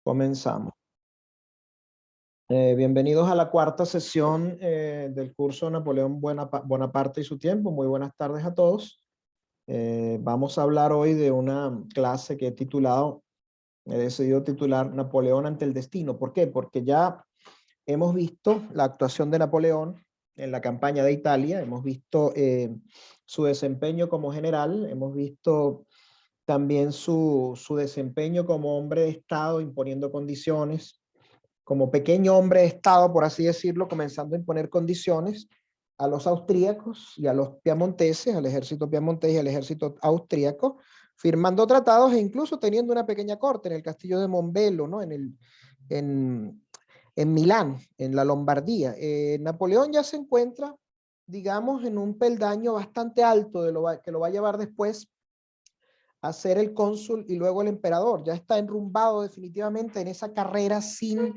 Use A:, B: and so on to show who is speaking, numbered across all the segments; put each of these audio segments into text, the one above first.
A: Comenzamos. Bienvenidos a la cuarta sesión del curso Napoleón Bonaparte y su tiempo. Muy buenas tardes a todos. Vamos a hablar hoy de una clase que he decidido titular Napoleón ante el destino. ¿Por qué? Porque ya hemos visto la actuación de Napoleón en la campaña de Italia, hemos visto su desempeño como general, hemos visto también su desempeño como hombre de Estado imponiendo condiciones, como pequeño hombre de Estado, por así decirlo, comenzando a imponer condiciones a los austríacos y a los piamonteses, al ejército piamontés y al ejército austríaco, firmando tratados e incluso teniendo una pequeña corte en el castillo de Mombello, ¿no? En Milán, en la Lombardía. Napoleón ya se encuentra, digamos, en un peldaño bastante alto que lo va a llevar después a ser el cónsul y luego el emperador. Ya está enrumbado definitivamente en esa carrera sin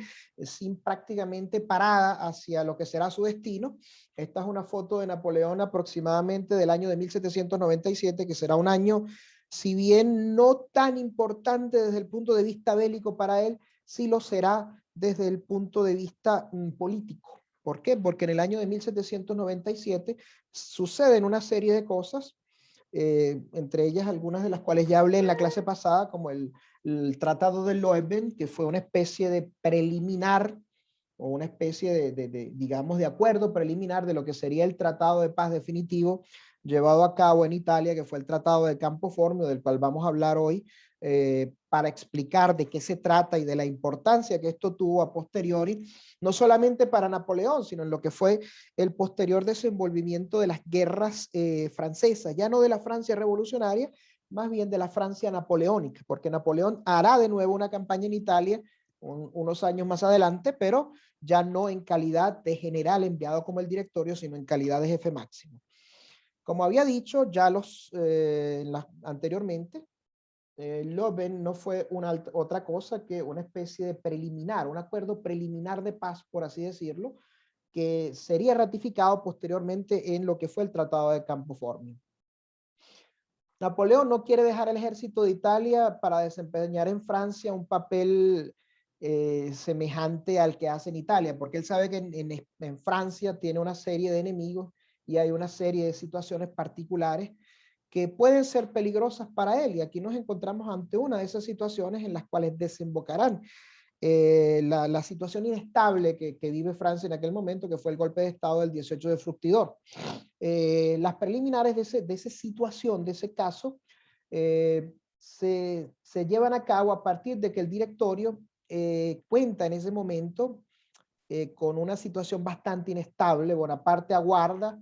A: prácticamente parada hacia lo que será su destino. Esta es una foto de Napoleón aproximadamente del año de 1797, que será un año, si bien no tan importante desde el punto de vista bélico para él, sí lo será desde el punto de vista político. ¿Por qué? Porque en el año de 1797 suceden una serie de cosas, entre ellas algunas de las cuales ya hablé en la clase pasada, como el Tratado de Leoben, que fue una especie de preliminar o una especie digamos, de acuerdo preliminar de lo que sería el Tratado de Paz definitivo llevado a cabo en Italia, que fue el Tratado de Campo Formio, del cual vamos a hablar hoy, para explicar de qué se trata y de la importancia que esto tuvo a posteriori, no solamente para Napoleón, sino en lo que fue el posterior desenvolvimiento de las guerras francesas, ya no de la Francia revolucionaria, más bien de la Francia napoleónica, porque Napoleón hará de nuevo una campaña en Italia unos años más adelante, pero ya no en calidad de general enviado como el directorio, sino en calidad de jefe máximo. Como había dicho ya anteriormente, Leoben no fue otra cosa que una especie de preliminar, un acuerdo preliminar de paz, por así decirlo, que sería ratificado posteriormente en lo que fue el Tratado de Campo Formio. Napoleón no quiere dejar el ejército de Italia para desempeñar en Francia un papel semejante al que hace en Italia, porque él sabe que en Francia tiene una serie de enemigos y hay una serie de situaciones particulares que pueden ser peligrosas para él, y aquí nos encontramos ante una de esas situaciones en las cuales desembocarán la situación inestable que vive Francia en aquel momento, que fue el golpe de Estado del 18 de Fructidor. Las preliminares de esa situación, de ese caso, se llevan a cabo a partir de que el directorio cuenta en ese momento con una situación bastante inestable. Bonaparte aguarda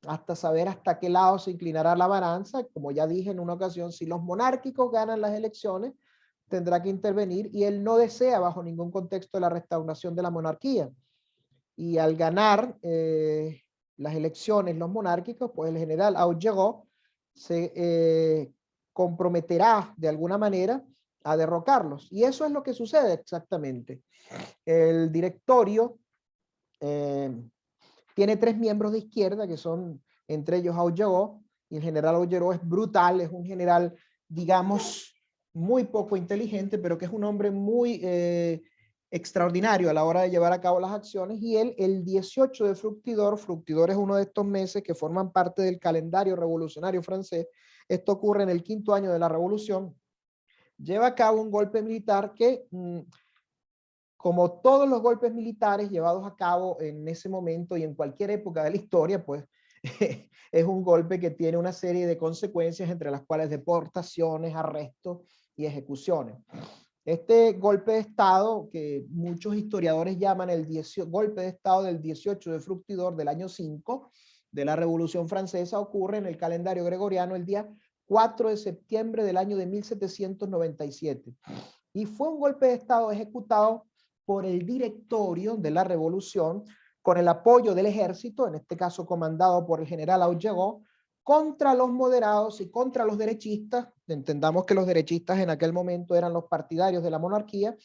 A: hasta saber hasta qué lado se inclinará la balanza. Como ya dije en una ocasión, si los monárquicos ganan las elecciones, tendrá que intervenir, y él no desea bajo ningún contexto la restauración de la monarquía. Y al ganar las elecciones los monárquicos, pues el general Augereau se comprometerá de alguna manera a derrocarlos. Y eso es lo que sucede exactamente. El directorio tiene 3 miembros de izquierda, que son entre ellos Augereau, y el general Augereau es brutal, es un general, digamos, muy poco inteligente, pero que es un hombre muy extraordinario a la hora de llevar a cabo las acciones. Y él, el 18 de Fructidor es uno de estos meses que forman parte del calendario revolucionario francés, esto ocurre en el 5º año de la revolución, lleva a cabo un golpe militar que, como todos los golpes militares llevados a cabo en ese momento y en cualquier época de la historia, pues es un golpe que tiene una serie de consecuencias, entre las cuales deportaciones, arrestos y ejecuciones. Este golpe de Estado, que muchos historiadores llaman el golpe de Estado del 18 de Fructidor del año 5 de la Revolución Francesa, ocurre en el calendario gregoriano el día 4 de septiembre del año de 1797. Y fue un golpe de Estado ejecutado por el directorio de la revolución, con el apoyo del ejército, en este caso comandado por el general Augereau, contra los moderados y contra los derechistas. Entendamos que los derechistas en aquel momento eran los partidarios de la monarquía,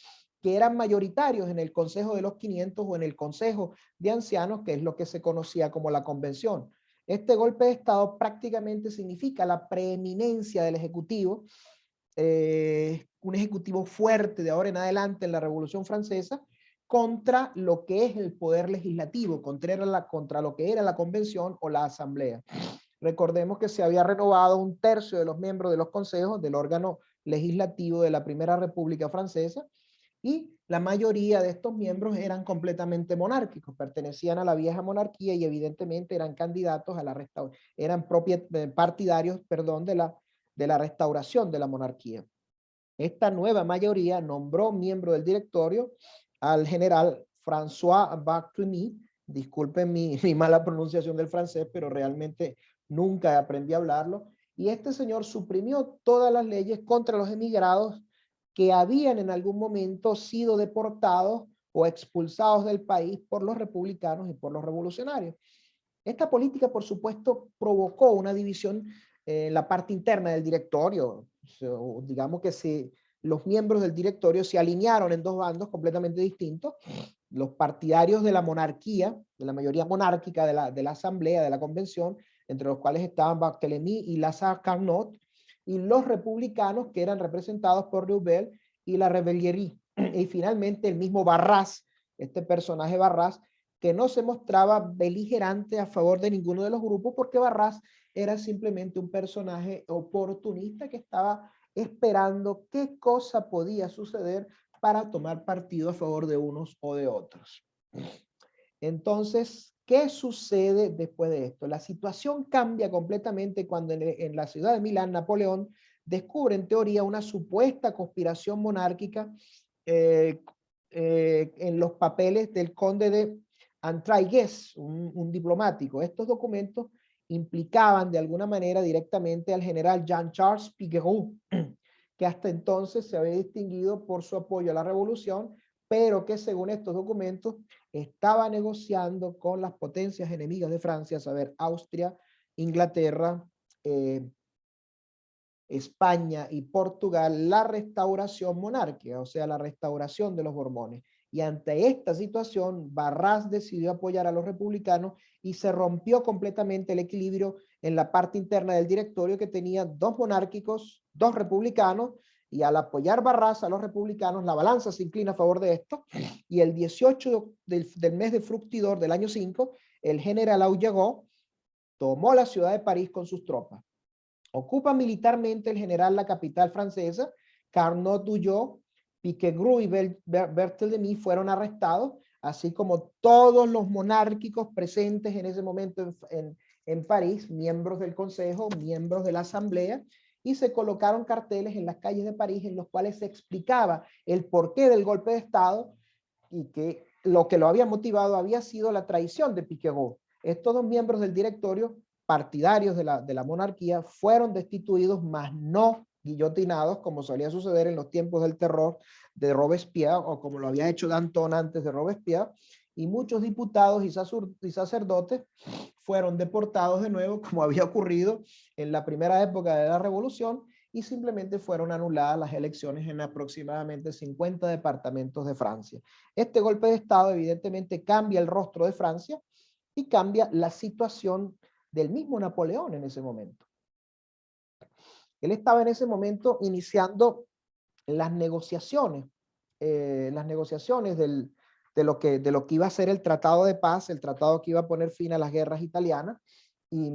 A: que eran mayoritarios en el Consejo de los 500 o en el Consejo de Ancianos, que es lo que se conocía como la Convención. Este golpe de Estado prácticamente significa la preeminencia del Ejecutivo un ejecutivo fuerte de ahora en adelante en la Revolución Francesa, contra lo que es el poder legislativo, contra lo que era la convención o la asamblea. Recordemos que se había renovado un tercio de los miembros de los consejos del órgano legislativo de la Primera República Francesa, y la mayoría de estos miembros eran completamente monárquicos, pertenecían a la vieja monarquía y evidentemente eran candidatos a la restauración, eran partidarios, perdón, de la restauración de la monarquía. Esta nueva mayoría nombró miembro del directorio al general François Barthélemy. Disculpen mi mala pronunciación del francés, pero realmente nunca aprendí a hablarlo. Y este señor suprimió todas las leyes contra los emigrados que habían en algún momento sido deportados o expulsados del país por los republicanos y por los revolucionarios. Esta política, por supuesto, provocó una división en la parte interna del directorio. Digamos que los miembros del directorio se alinearon en dos bandos completamente distintos. Los partidarios de la monarquía, de la mayoría monárquica de la asamblea, de la convención, entre los cuales estaban Barthélemy y Lazare Carnot, y los republicanos que eran representados por Reubel y la Rebellerie. Y finalmente el mismo Barras, este personaje Barras, que no se mostraba beligerante a favor de ninguno de los grupos, porque Barras era simplemente un personaje oportunista que estaba esperando qué cosa podía suceder para tomar partido a favor de unos o de otros. Entonces, ¿qué sucede después de esto? La situación cambia completamente cuando en la ciudad de Milán, Napoleón descubre en teoría una supuesta conspiración monárquica en los papeles del conde de Entraigues, un diplomático. Estos documentos implicaban de alguna manera directamente al general Jean-Charles Piquerot, que hasta entonces se había distinguido por su apoyo a la revolución, pero que según estos documentos estaba negociando con las potencias enemigas de Francia, a saber, Austria, Inglaterra, España y Portugal, la restauración monárquica, o sea, la restauración de los Borbones. Y ante esta situación, Barras decidió apoyar a los republicanos y se rompió completamente el equilibrio en la parte interna del directorio, que tenía dos monárquicos, dos republicanos, y al apoyar Barras a los republicanos, la balanza se inclina a favor de esto, y el 18 del mes de Fructidor del año 5, el general Augereau tomó la ciudad de París con sus tropas. Ocupa militarmente el general la capital francesa. Carnot huyó, Piquegru y Barthélemy fueron arrestados, así como todos los monárquicos presentes en ese momento en París, miembros del Consejo, miembros de la Asamblea, y se colocaron carteles en las calles de París en los cuales se explicaba el porqué del golpe de Estado y que lo que lo había motivado había sido la traición de Piquegru. Estos dos miembros del directorio partidarios de la monarquía fueron destituidos, mas no guillotinados, como solía suceder en los tiempos del terror de Robespierre, o como lo había hecho Danton antes de Robespierre, y muchos diputados y sacerdotes fueron deportados de nuevo, como había ocurrido en la primera época de la revolución, y simplemente fueron anuladas las elecciones en aproximadamente 50 departamentos de Francia. Este golpe de Estado evidentemente cambia el rostro de Francia y cambia la situación del mismo Napoleón en ese momento. Él estaba en ese momento iniciando las negociaciones de lo que iba a ser el Tratado de Paz, el tratado que iba a poner fin a las guerras italianas, y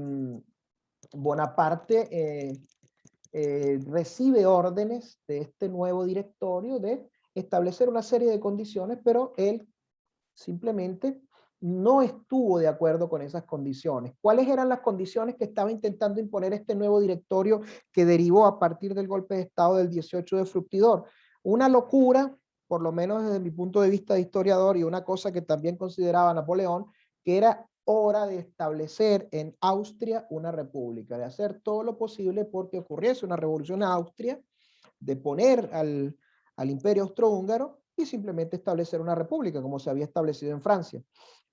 A: Bonaparte recibe órdenes de este nuevo directorio de establecer una serie de condiciones, pero él simplemente no estuvo de acuerdo con esas condiciones. ¿Cuáles eran las condiciones que estaba intentando imponer este nuevo directorio que derivó a partir del golpe de Estado del 18 de Fructidor? Una locura, por lo menos desde mi punto de vista de historiador, y una cosa que también consideraba Napoleón, que era hora de establecer en Austria una república, de hacer todo lo posible porque ocurriese una revolución en Austria, de poner al imperio austrohúngaro y simplemente establecer una república como se había establecido en Francia.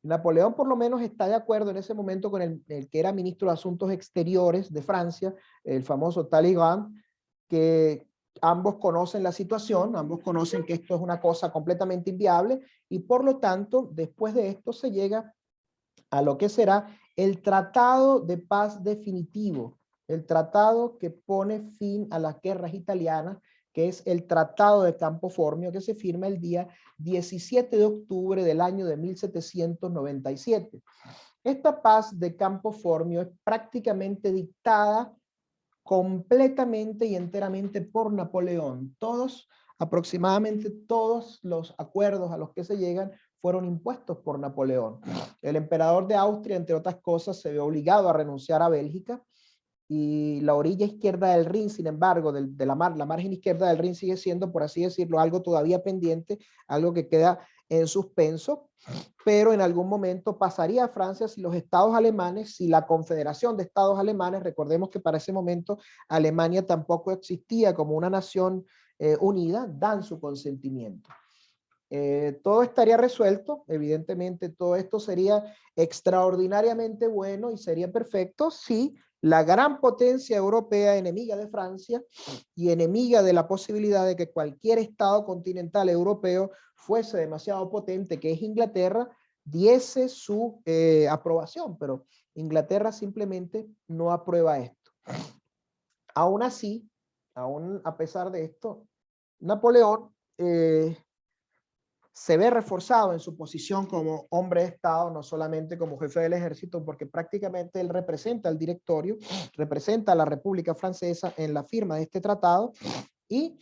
A: Napoleón por lo menos está de acuerdo en ese momento con el que era ministro de Asuntos Exteriores de Francia, el famoso Talleyrand, que ambos conocen la situación, ambos conocen que esto es una cosa completamente inviable, y por lo tanto después de esto se llega a lo que será el Tratado de Paz Definitivo, el tratado que pone fin a las guerras italianas, que es el Tratado de Campo Formio, que se firma el día 17 de octubre del año de 1797. Esta paz de Campo Formio es prácticamente dictada completamente y enteramente por Napoleón. Aproximadamente todos los acuerdos a los que se llegan fueron impuestos por Napoleón. El emperador de Austria, entre otras cosas, se ve obligado a renunciar a Bélgica, y la orilla izquierda del Rin, sin embargo, la margen izquierda del Rin sigue siendo, por así decirlo, algo todavía pendiente, algo que queda en suspenso, pero en algún momento pasaría a Francia si los estados alemanes, si la Confederación de Estados Alemanes, recordemos que para ese momento Alemania tampoco existía como una nación unida, dan su consentimiento. Todo estaría resuelto, evidentemente todo esto sería extraordinariamente bueno y sería perfecto si la gran potencia europea, enemiga de Francia y enemiga de la posibilidad de que cualquier estado continental europeo fuese demasiado potente, que es Inglaterra, diese su aprobación, pero Inglaterra simplemente no aprueba esto. Aún así, aún a pesar de esto, Napoleón se ve reforzado en su posición como hombre de Estado, no solamente como jefe del ejército, porque prácticamente él representa al directorio, representa a la República Francesa en la firma de este tratado, y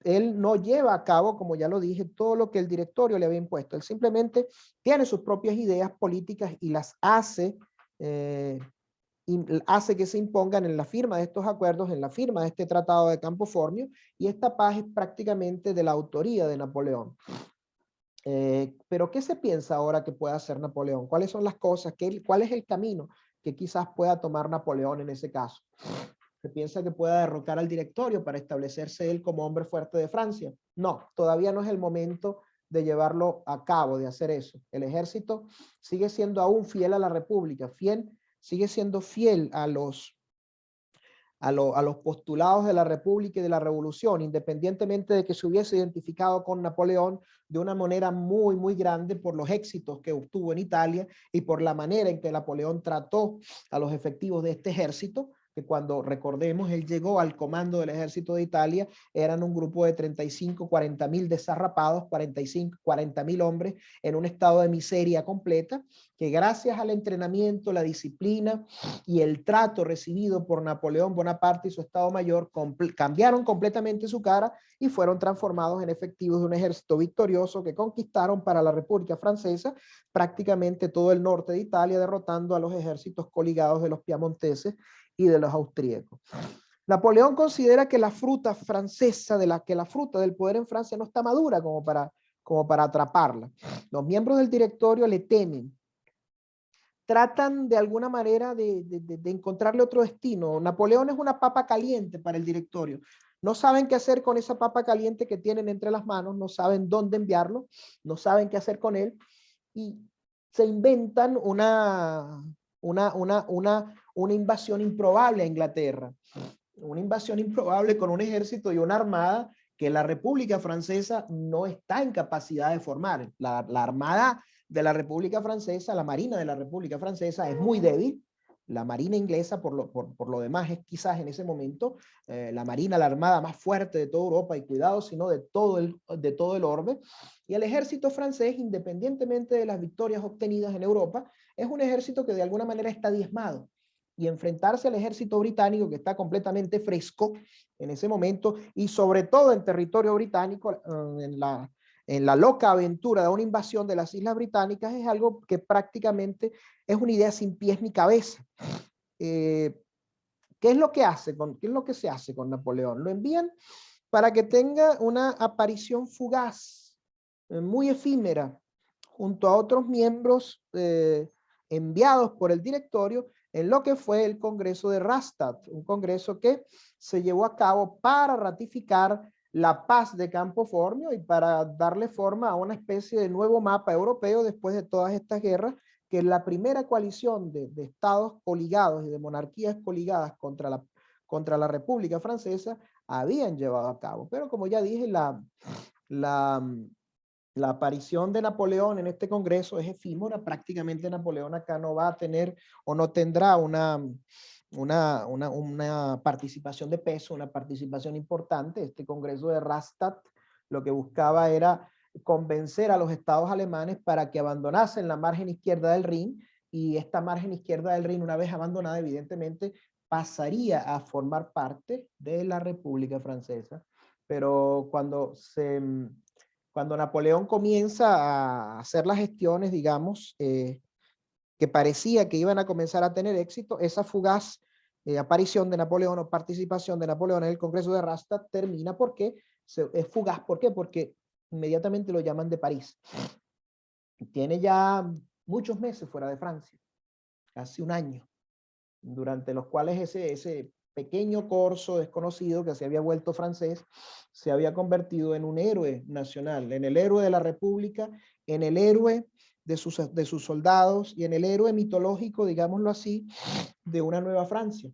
A: él no lleva a cabo, como ya lo dije, todo lo que el directorio le había impuesto. Él simplemente tiene sus propias ideas políticas y las hace que se impongan en la firma de estos acuerdos, en la firma de este tratado de Campo Formio, y esta paz es prácticamente de la autoría de Napoleón. Pero ¿qué se piensa ahora que pueda hacer Napoleón? ¿Cuáles son las cosas? ¿Cuál es el camino que quizás pueda tomar Napoleón en ese caso? ¿Se piensa que pueda derrocar al directorio para establecerse él como hombre fuerte de Francia? No, todavía no es el momento de llevarlo a cabo, de hacer eso. El ejército sigue siendo aún fiel a la República, sigue siendo fiel a los postulados de la República y de la Revolución, independientemente de que se hubiese identificado con Napoleón de una manera muy, muy grande por los éxitos que obtuvo en Italia y por la manera en que Napoleón trató a los efectivos de este ejército, que cuando recordemos él llegó al comando del ejército de Italia, eran un grupo de 35, 40 mil desarrapados, 45, 40 mil hombres en un estado de miseria completa, que gracias al entrenamiento, la disciplina y el trato recibido por Napoleón Bonaparte y su Estado Mayor cambiaron completamente su cara y fueron transformados en efectivos de un ejército victorioso que conquistaron para la República Francesa prácticamente todo el norte de Italia, derrotando a los ejércitos coligados de los piamonteses y de los austríacos. Napoleón considera que la fruta francesa, que la fruta del poder en Francia no está madura como para atraparla. Los miembros del directorio le temen, tratan de alguna manera de encontrarle otro destino. Napoleón es una papa caliente para el directorio. No saben qué hacer con esa papa caliente que tienen entre las manos, no saben dónde enviarlo, no saben qué hacer con él, y se inventan una invasión improbable a Inglaterra. Una invasión improbable con un ejército y una armada que la República Francesa no está en capacidad de formar. La armada de la República Francesa, la marina de la República Francesa es muy débil. La marina inglesa, por lo demás, es quizás en ese momento la marina, la armada más fuerte de toda Europa, y cuidado, sino de todo el orbe. Y el ejército francés, independientemente de las victorias obtenidas en Europa, es un ejército que de alguna manera está diezmado. Y enfrentarse al ejército británico, que está completamente fresco en ese momento, y sobre todo en territorio británico, en la loca aventura de una invasión de las Islas Británicas, es algo que prácticamente es una idea sin pies ni cabeza. ¿Qué es lo que se hace con Napoleón? Lo envían para que tenga una aparición fugaz, muy efímera, junto a otros miembros enviados por el directorio en lo que fue el Congreso de Rastatt, un congreso que se llevó a cabo para ratificar la paz de Campo Formio y para darle forma a una especie de nuevo mapa europeo después de todas estas guerras, que la primera coalición de estados coligados y de monarquías coligadas contra la República Francesa habían llevado a cabo. Pero como ya dije, la aparición de Napoleón en este congreso es efímera. Prácticamente Napoleón acá no va a tener o no tendrá una participación de peso, una participación importante. Este Congreso de Rastatt lo que buscaba era convencer a los estados alemanes para que abandonasen la margen izquierda del Rin, y esta margen izquierda del Rin, una vez abandonada, evidentemente pasaría a formar parte de la República Francesa. Pero cuando Napoleón comienza a hacer las gestiones, digamos, que parecía que iban a comenzar a tener éxito, esa fugaz aparición de Napoleón o participación de Napoleón en el Congreso de Rastatt termina porque es fugaz. ¿Por qué? Porque inmediatamente lo llaman de París. Tiene ya muchos meses fuera de Francia, casi un año, durante los cuales ese pequeño corso desconocido que se había vuelto francés se había convertido en un héroe nacional, en el héroe de la República, en el héroe de sus soldados y en el héroe mitológico, digámoslo así, de una nueva Francia.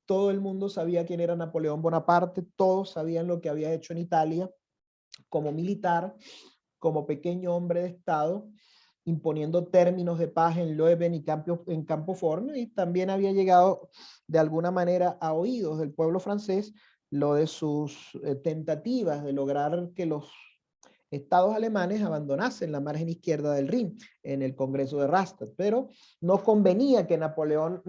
A: Todo el mundo sabía quién era Napoleón Bonaparte, todos sabían lo que había hecho en Italia como militar, como pequeño hombre de Estado, imponiendo términos de paz en Leuven y en Campo Formio, y también había llegado de alguna manera a oídos del pueblo francés lo de sus tentativas de lograr que los estados alemanes abandonasen la margen izquierda del Rin en el Congreso de Rastatt, pero no convenía que Napoleón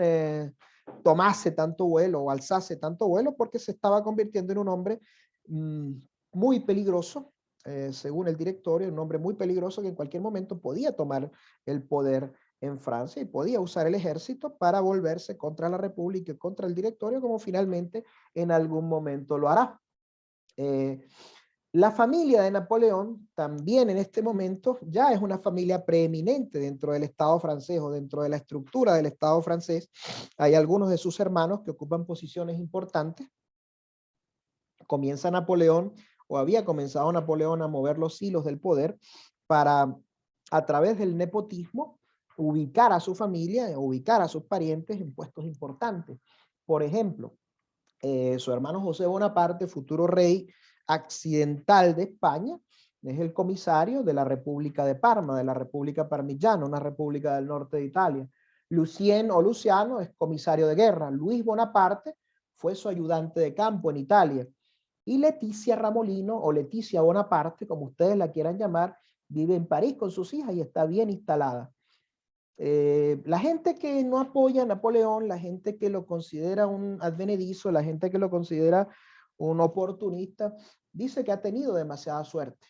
A: tomase tanto vuelo o alzase tanto vuelo, porque se estaba convirtiendo en un hombre muy peligroso, según el directorio, un hombre muy peligroso que en cualquier momento podía tomar el poder en Francia y podía usar el ejército para volverse contra la República y contra el directorio, como finalmente en algún momento lo hará. La familia de Napoleón también en este momento ya es una familia preeminente dentro del Estado francés o dentro de la estructura del Estado francés. Hay algunos de sus hermanos que ocupan posiciones importantes. Comienza Napoleón, o había comenzado Napoleón, a mover los hilos del poder para, a través del nepotismo, ubicar a su familia, ubicar a sus parientes en puestos importantes. Por ejemplo, su hermano José Bonaparte, futuro rey accidental de España, es el comisario de la República de Parma, de la República Parmigiana, una república del norte de Italia. Lucien o Luciano es comisario de guerra. Luis Bonaparte fue su ayudante de campo en Italia. Y Leticia Ramolino, o Leticia Bonaparte, como ustedes la quieran llamar, vive en París con sus hijas y está bien instalada. La gente que no apoya a Napoleón, la gente que lo considera un advenedizo, la gente que lo considera un oportunista, dice que ha tenido demasiada suerte.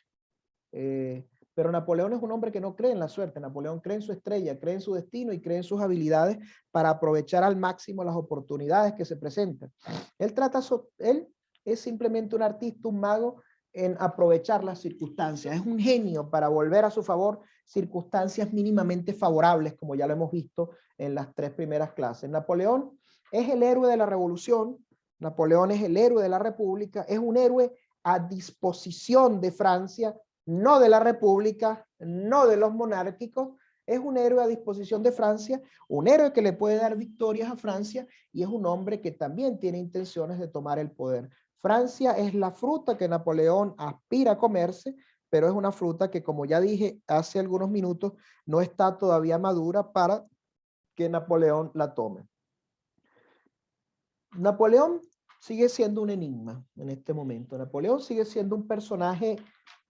A: Pero Napoleón es un hombre que no cree en la suerte. Napoleón cree en su estrella, cree en su destino y cree en sus habilidades para aprovechar al máximo las oportunidades que se presentan. Él es simplemente un artista, un mago en aprovechar las circunstancias. Es un genio para volver a su favor circunstancias mínimamente favorables, como ya lo hemos visto en las 3 primeras clases. Napoleón es el héroe de la revolución, Napoleón es el héroe de la república, es un héroe a disposición de Francia, no de la república, no de los monárquicos, es un héroe a disposición de Francia, un héroe que le puede dar victorias a Francia, y es un hombre que también tiene intenciones de tomar el poder. Francia es la fruta que Napoleón aspira a comerse, pero es una fruta que, como ya dije hace algunos minutos, no está todavía madura para que Napoleón la tome. Napoleón sigue siendo un enigma en este momento. Napoleón sigue siendo un personaje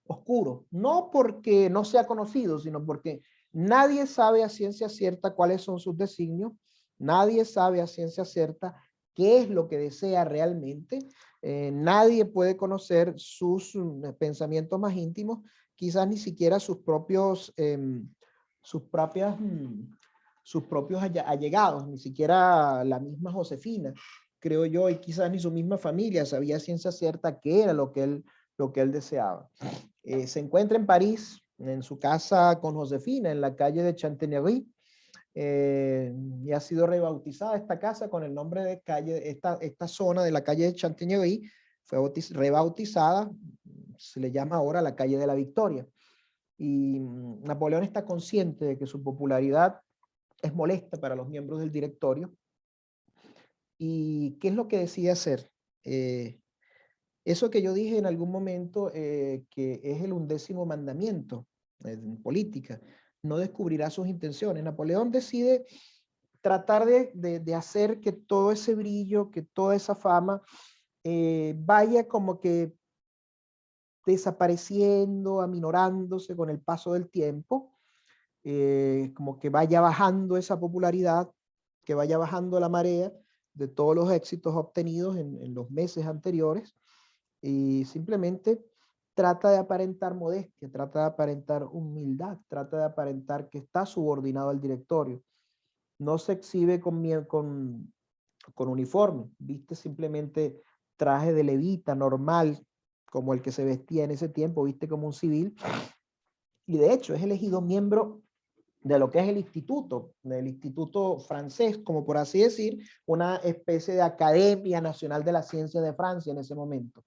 A: oscuro, no porque no sea conocido, sino porque nadie sabe a ciencia cierta cuáles son sus designios, nadie sabe a ciencia cierta qué es lo que desea realmente, nadie puede conocer sus pensamientos más íntimos, quizás ni siquiera sus propios, sus propios allegados, ni siquiera la misma Josefina, creo yo, y quizás ni su misma familia sabía a ciencia cierta qué era lo que él deseaba. Se encuentra en París, en su casa con Josefina, en la calle de Chantegnery, y ha sido rebautizada esta casa con el nombre de calle, esta zona de la calle de Chantegnery fue rebautizada, se le llama ahora la calle de la Victoria. Y Napoleón está consciente de que su popularidad es molesta para los miembros del directorio. ¿Y qué es lo que decide hacer? Eso que yo dije en algún momento, que es el 11º mandamiento en política, no descubrirá sus intenciones. Napoleón decide tratar de hacer que todo ese brillo, que toda esa fama vaya como que desapareciendo, aminorándose con el paso del tiempo, como que vaya bajando esa popularidad, que vaya bajando la marea de todos los éxitos obtenidos en los meses anteriores, y simplemente trata de aparentar modestia, trata de aparentar humildad, trata de aparentar que está subordinado al directorio. No se exhibe con uniforme, viste simplemente traje de levita normal, como el que se vestía en ese tiempo, viste como un civil, y de hecho es elegido miembro de lo que es el instituto, del instituto francés, como por así decir, una especie de Academia Nacional de la Ciencia de Francia en ese momento.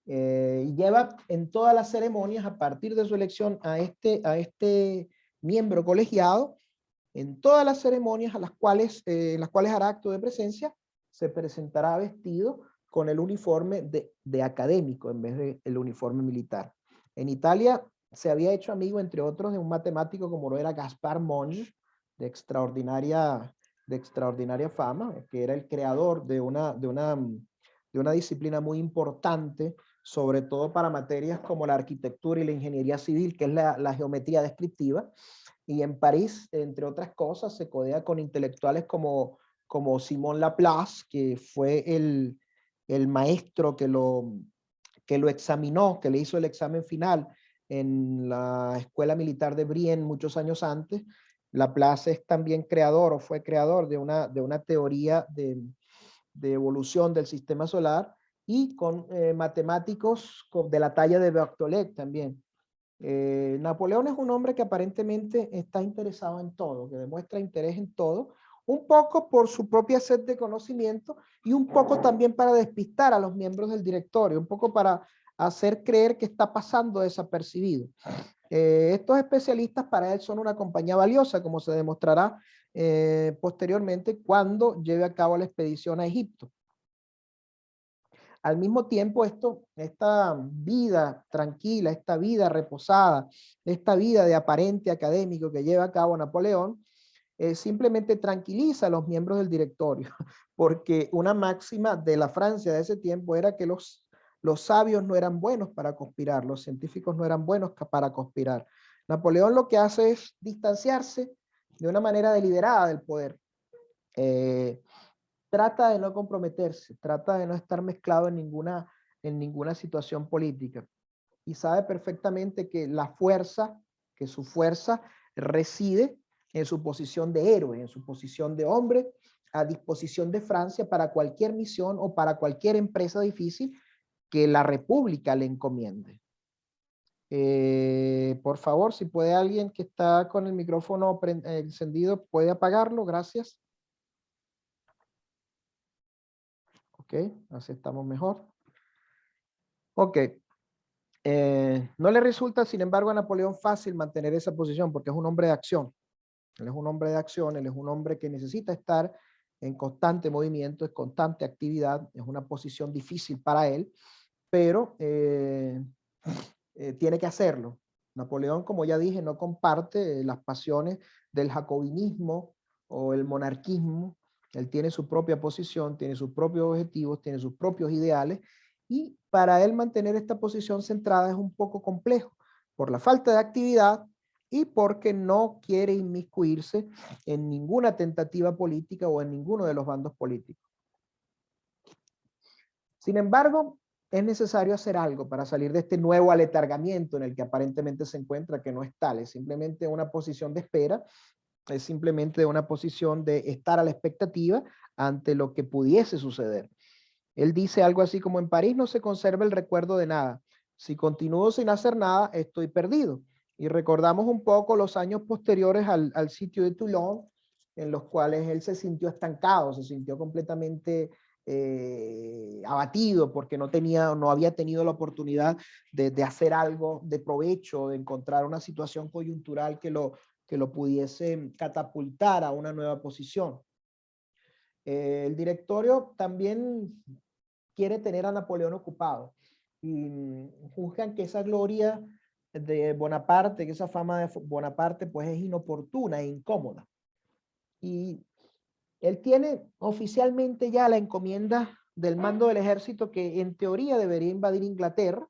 A: Y lleva en todas las ceremonias, a partir de su elección a este miembro colegiado, en todas las ceremonias en las cuales hará acto de presencia, se presentará vestido con el uniforme de académico en vez del uniforme militar. En Italia se había hecho amigo, entre otros, de un matemático como lo era Gaspar Monge, de extraordinaria fama, que era el creador de una disciplina muy importante, sobre todo para materias como la arquitectura y la ingeniería civil, que es la geometría descriptiva. Y en París, entre otras cosas, se codea con intelectuales como Simon Laplace, que fue el maestro que lo examinó, que le hizo el examen final en la Escuela Militar de Brienne muchos años antes. Laplace es también creador, o fue creador de una teoría de evolución del sistema solar, y con matemáticos de la talla de Berthollet también. Napoleón es un hombre que aparentemente está interesado en todo, que demuestra interés en todo, un poco por su propia sed de conocimiento y un poco también para despistar a los miembros del directorio, un poco para hacer creer que está pasando desapercibido. Estos especialistas para él son una compañía valiosa, como se demostrará posteriormente cuando lleve a cabo la expedición a Egipto. Al mismo tiempo, esta vida tranquila, esta vida reposada, esta vida de aparente académico que lleva a cabo Napoleón, simplemente tranquiliza a los miembros del directorio, porque una máxima de la Francia de ese tiempo era que los sabios no eran buenos para conspirar, los científicos no eran buenos para conspirar. Napoleón lo que hace es distanciarse de una manera deliberada del poder. Trata de no comprometerse, trata de no estar mezclado en ninguna situación política. Y sabe perfectamente que su fuerza reside en su posición de héroe, en su posición de hombre a disposición de Francia para cualquier misión o para cualquier empresa difícil que la República le encomiende. Por favor, si puede alguien que está con el micrófono encendido, puede apagarlo, gracias. Ok, así estamos mejor. Ok. No le resulta, sin embargo, a Napoleón fácil mantener esa posición porque es un hombre de acción. Él es un hombre de acción, él es un hombre que necesita estar en constante movimiento, en constante actividad. Es una posición difícil para él, pero tiene que hacerlo. Napoleón, como ya dije, no comparte las pasiones del jacobinismo o el monarquismo. Él tiene su propia posición, tiene sus propios objetivos, tiene sus propios ideales, y para él mantener esta posición centrada es un poco complejo por la falta de actividad y porque no quiere inmiscuirse en ninguna tentativa política o en ninguno de los bandos políticos. Sin embargo, es necesario hacer algo para salir de este nuevo aletargamiento en el que aparentemente se encuentra, que no es tal, es simplemente una posición de espera, es simplemente una posición de estar a la expectativa ante lo que pudiese suceder. Él dice algo así como: en París no se conserva el recuerdo de nada. Si continúo sin hacer nada, estoy perdido. Y recordamos un poco los años posteriores al sitio de Toulon, en los cuales él se sintió estancado, se sintió completamente abatido porque no había tenido la oportunidad de hacer algo de provecho, de encontrar una situación coyuntural que lo pudiese catapultar a una nueva posición. El directorio también quiere tener a Napoleón ocupado y juzgan que esa gloria de Bonaparte, que esa fama de Bonaparte pues es inoportuna e incómoda. Y Él tiene oficialmente ya la encomienda del mando del ejército que en teoría debería invadir Inglaterra,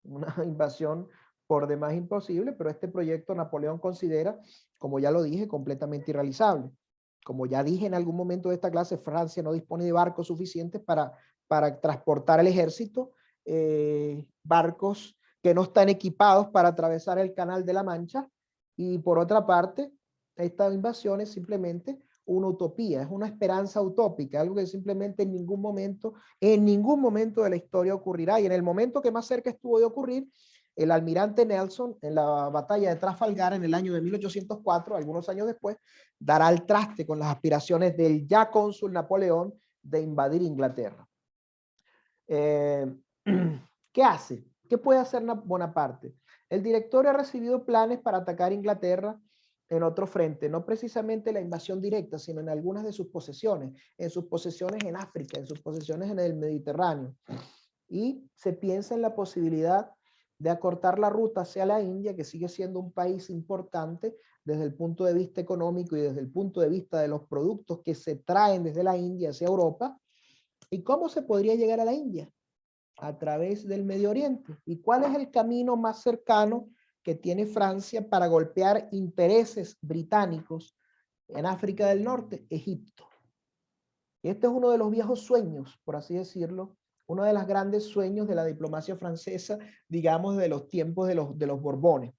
A: una invasión por demás imposible, pero este proyecto Napoleón considera, como ya lo dije, completamente irrealizable. Como ya dije en algún momento de esta clase, Francia no dispone de barcos suficientes para transportar al ejército, barcos que no están equipados para atravesar el Canal de la Mancha, y por otra parte, esta invasión es simplemente una utopía, es una esperanza utópica, algo que simplemente en ningún momento de la historia ocurrirá. Y en el momento que más cerca estuvo de ocurrir, el almirante Nelson, en la batalla de Trafalgar en el año de 1804, algunos años después, dará el traste con las aspiraciones del ya cónsul Napoleón de invadir Inglaterra. ¿Qué hace? ¿Qué puede hacer Bonaparte? El directorio ha recibido planes para atacar Inglaterra en otro frente, no precisamente la invasión directa, sino en algunas de sus posesiones en África, en sus posesiones en el Mediterráneo. Y se piensa en la posibilidad de acortar la ruta hacia la India, que sigue siendo un país importante desde el punto de vista económico y desde el punto de vista de los productos que se traen desde la India hacia Europa. ¿Y cómo se podría llegar a la India? A través del Medio Oriente. ¿Y cuál es el camino más cercano que tiene Francia para golpear intereses británicos en África del Norte? Egipto. Y este es uno de los viejos sueños, por así decirlo, uno de los grandes sueños de la diplomacia francesa, digamos, de los tiempos de los Borbones.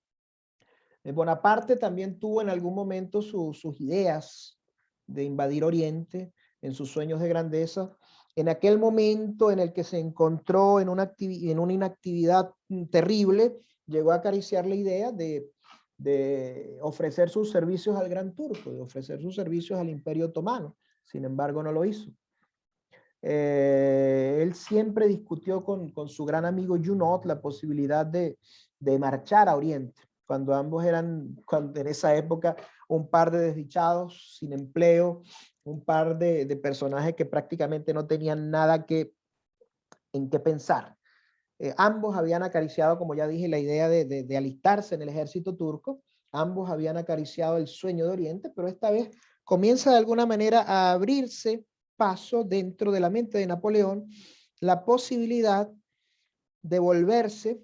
A: Bonaparte también tuvo en algún momento sus ideas de invadir Oriente, en sus sueños de grandeza. En aquel momento en el que se encontró en una inactividad terrible, llegó a acariciar la idea de ofrecer sus servicios al Gran Turco, de ofrecer sus servicios al Imperio Otomano. Sin embargo, no lo hizo. Él siempre discutió con su gran amigo Junot la posibilidad de marchar a Oriente, cuando ambos eran, en esa época, un par de desdichados, sin empleo, un par de personajes que prácticamente no tenían nada en qué pensar. Ambos habían acariciado, como ya dije, la idea de alistarse en el ejército turco, ambos habían acariciado el sueño de Oriente, pero esta vez comienza de alguna manera a abrirse paso dentro de la mente de Napoleón la posibilidad de volverse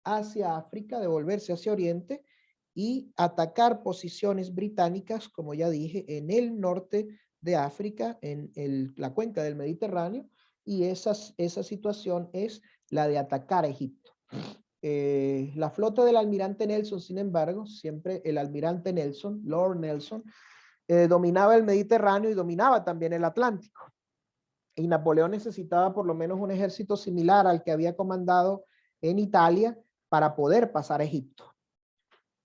A: hacia África, de volverse hacia Oriente y atacar posiciones británicas, como ya dije, en el norte de África, en la cuenca del Mediterráneo, y esa situación es la de atacar a Egipto. La flota del almirante Nelson, sin embargo, siempre el almirante Nelson, Lord Nelson, dominaba el Mediterráneo y dominaba también el Atlántico. Y Napoleón necesitaba por lo menos un ejército similar al que había comandado en Italia para poder pasar a Egipto.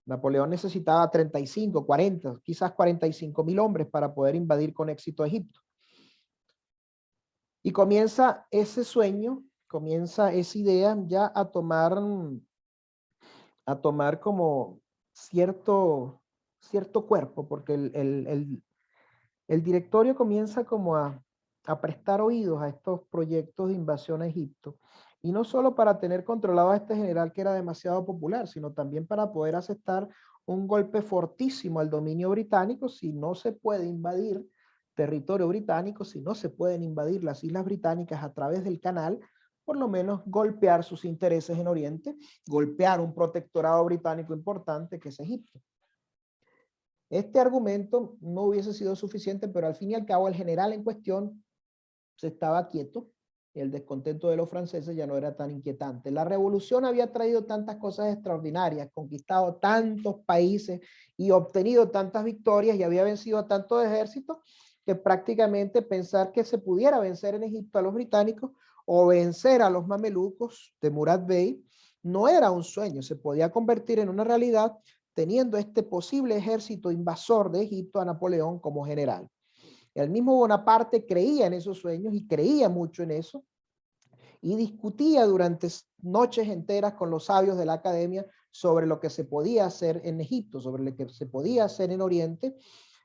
A: Napoleón necesitaba 35, 40, quizás 45,000 hombres para poder invadir con éxito a Egipto. Y comienza ese sueño, comienza esa idea ya a tomar como cierto cuerpo, porque el directorio comienza como a prestar oídos a estos proyectos de invasión a Egipto, y no solo para tener controlado a este general que era demasiado popular, sino también para poder aceptar un golpe fortísimo al dominio británico. Si no se puede invadir territorio británico, si no se pueden invadir las islas británicas a través del canal, por lo menos golpear sus intereses en Oriente, golpear un protectorado británico importante que es Egipto. Este argumento no hubiese sido suficiente, pero al fin y al cabo el general en cuestión se estaba quieto, y el descontento de los franceses ya no era tan inquietante. La revolución había traído tantas cosas extraordinarias, conquistado tantos países y obtenido tantas victorias, y había vencido a tantos ejércitos, que prácticamente pensar que se pudiera vencer en Egipto a los británicos o vencer a los mamelucos de Murad Bey no era un sueño, se podía convertir en una realidad teniendo este posible ejército invasor de Egipto a Napoleón como general. El mismo Bonaparte creía en esos sueños y creía mucho en eso, y discutía durante noches enteras con los sabios de la academia sobre lo que se podía hacer en Egipto, sobre lo que se podía hacer en Oriente,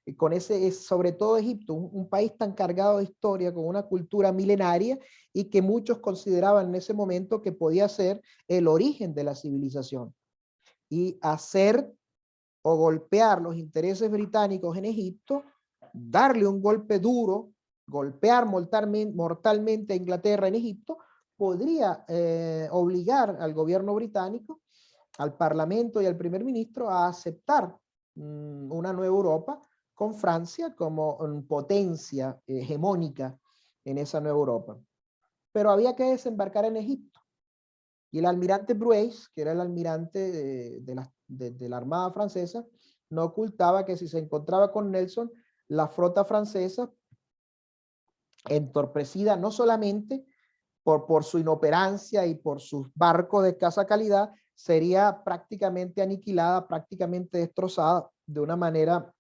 A: y con sobre todo Egipto, un país tan cargado de historia, con una cultura milenaria, y que muchos consideraban en ese momento que podía ser el origen de la civilización. Y hacer o golpear los intereses británicos en Egipto darle un golpe duro, golpear mortalmente a Inglaterra en Egipto, podría obligar al gobierno británico, al parlamento y al primer ministro a aceptar una nueva Europa con Francia como potencia hegemónica en esa nueva Europa. Pero había que desembarcar en Egipto. Y el almirante Brueys, que era el almirante de la Armada Francesa, no ocultaba que si se encontraba con Nelson, la flota francesa, entorpecida no solamente por su inoperancia y por sus barcos de escasa calidad, sería prácticamente aniquilada, prácticamente destrozada de una manera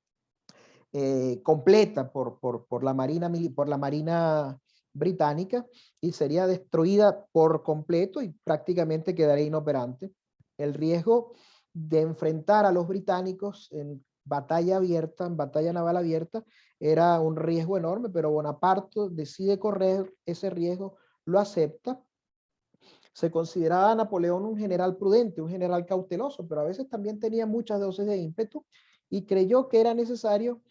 A: completa por la Marina británica, y sería destruida por completo y prácticamente quedaría inoperante. El riesgo de enfrentar a los británicos en batalla abierta, en batalla naval abierta, era un riesgo enorme, pero Bonaparte decide correr ese riesgo, lo acepta. Se consideraba a Napoleón un general prudente, un general cauteloso, pero a veces también tenía muchas dosis de ímpetu y creyó que era necesario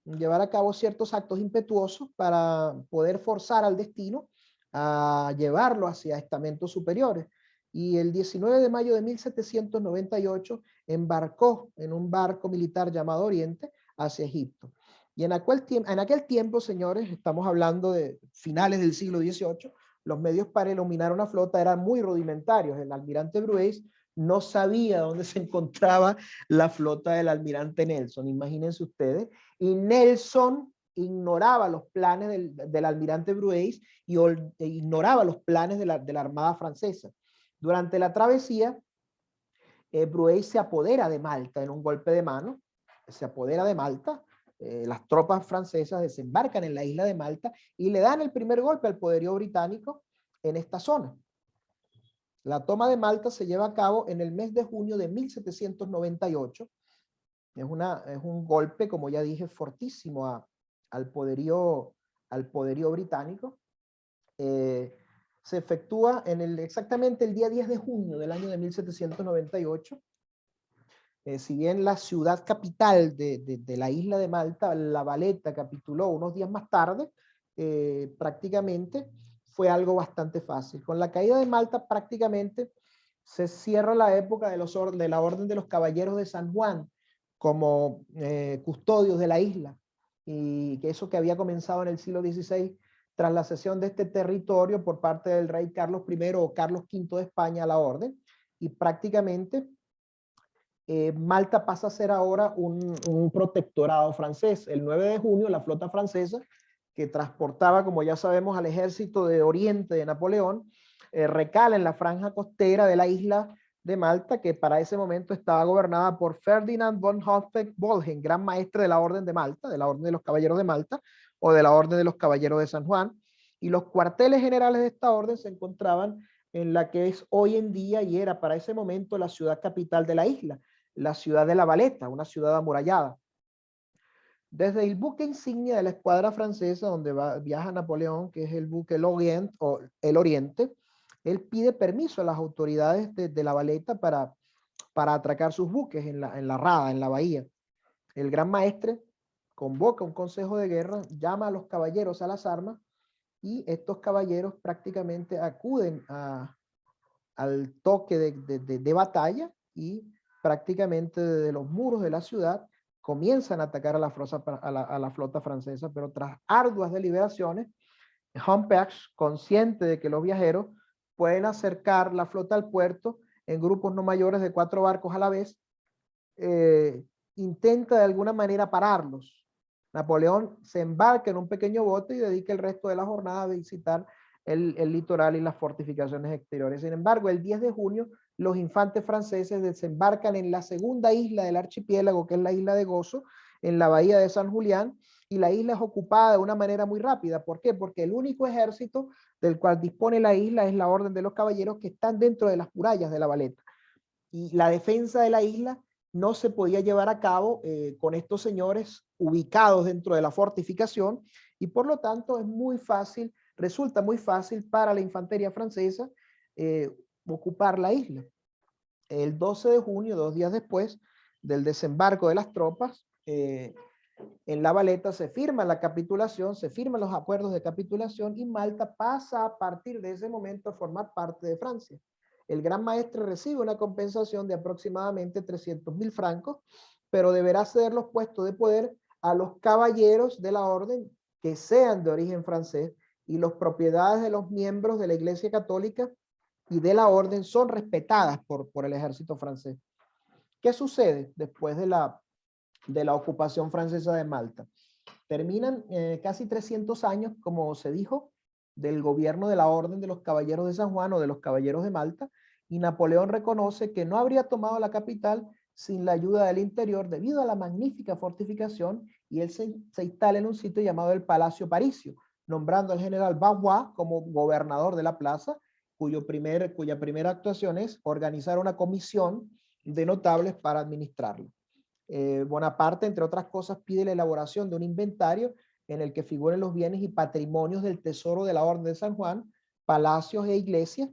A: llevar a cabo ciertos actos impetuosos para poder forzar al destino a llevarlo hacia estamentos superiores. Y el 19 de mayo de 1798 embarcó en un barco militar llamado Oriente hacia Egipto. Y en aquel tiempo, señores, estamos hablando de finales del siglo XVIII, los medios para iluminar una flota eran muy rudimentarios. El almirante Brueys no sabía dónde se encontraba la flota del almirante Nelson, imagínense ustedes, y Nelson ignoraba los planes del almirante Brueys y ignoraba los planes de la Armada Francesa. Durante la travesía, Brueys se apodera de Malta en un golpe de mano, se apodera de Malta, las tropas francesas desembarcan en la isla de Malta y le dan el primer golpe al poderío británico en esta zona. La toma de Malta se lleva a cabo en el mes de junio de 1798. Es un golpe, como ya dije, fortísimo al poderío británico. Se efectúa exactamente el día 10 de junio del año de 1798. Si bien la ciudad capital de la isla de Malta, La Valeta, capituló unos días más tarde, prácticamente fue algo bastante fácil. Con la caída de Malta prácticamente se cierra la época de la Orden de los Caballeros de San Juan como custodios de la isla, y que eso que había comenzado en el siglo XVI tras la cesión de este territorio por parte del rey Carlos I o Carlos V de España a la orden, y prácticamente Malta pasa a ser ahora un protectorado francés. El 9 de junio la flota francesa, que transportaba, como ya sabemos, al ejército de Oriente de Napoleón, recala en la franja costera de la isla de Malta, que para ese momento estaba gobernada por Ferdinand von Hohenzollern, gran maestre de la Orden de Malta, de la Orden de los Caballeros de Malta, o de la Orden de los Caballeros de San Juan, y los cuarteles generales de esta orden se encontraban en la que es hoy en día y era para ese momento la ciudad capital de la isla, la ciudad de La Valeta, una ciudad amurallada. Desde el buque insignia de la escuadra francesa, donde viaja Napoleón, que es el buque el Oriente, él pide permiso a las autoridades de La Valeta para atracar sus buques en la rada, en la bahía. El gran maestre convoca un consejo de guerra, llama a los caballeros a las armas, y estos caballeros prácticamente acuden al toque de batalla, y prácticamente desde los muros de la ciudad comienzan a atacar a la flota francesa, pero tras arduas deliberaciones, Humperdinck, consciente de que los viajeros pueden acercar la flota al puerto en grupos no mayores de 4 barcos a la vez, intenta de alguna manera pararlos. Napoleón se embarca en un pequeño bote y dedica el resto de la jornada a visitar el litoral y las fortificaciones exteriores. Sin embargo, el 10 de junio, los infantes franceses desembarcan en la segunda isla del archipiélago, que es la isla de Gozo, en la bahía de San Julián, y la isla es ocupada de una manera muy rápida. ¿Por qué? Porque el único ejército del cual dispone la isla es la Orden de los Caballeros, que están dentro de las murallas de La Valeta. Y la defensa de la isla no se podía llevar a cabo con estos señores ubicados dentro de la fortificación, y por lo tanto es muy fácil, resulta muy fácil para la infantería francesa ocupar la isla. El 12 de junio, 2 días después del desembarco de las tropas, En La Valeta se firma la capitulación, se firman los acuerdos de capitulación y Malta pasa a partir de ese momento a formar parte de Francia. El gran maestre recibe una compensación de aproximadamente 300.000 francos, pero deberá ceder los puestos de poder a los caballeros de la orden que sean de origen francés, y las propiedades de los miembros de la Iglesia Católica y de la orden son respetadas por el ejército francés. ¿Qué sucede después de la ocupación francesa de Malta? Terminan casi 300 años, como se dijo, del gobierno de la Orden de los Caballeros de San Juan o de los Caballeros de Malta, y Napoleón reconoce que no habría tomado la capital sin la ayuda del interior debido a la magnífica fortificación, y él se instala en un sitio llamado el Palacio Parisio, nombrando al general Valois como gobernador de la plaza, cuya primera actuación es organizar una comisión de notables para administrarlo. Bonaparte, entre otras cosas, pide la elaboración de un inventario en el que figuren los bienes y patrimonios del tesoro de la Orden de San Juan, palacios e iglesias,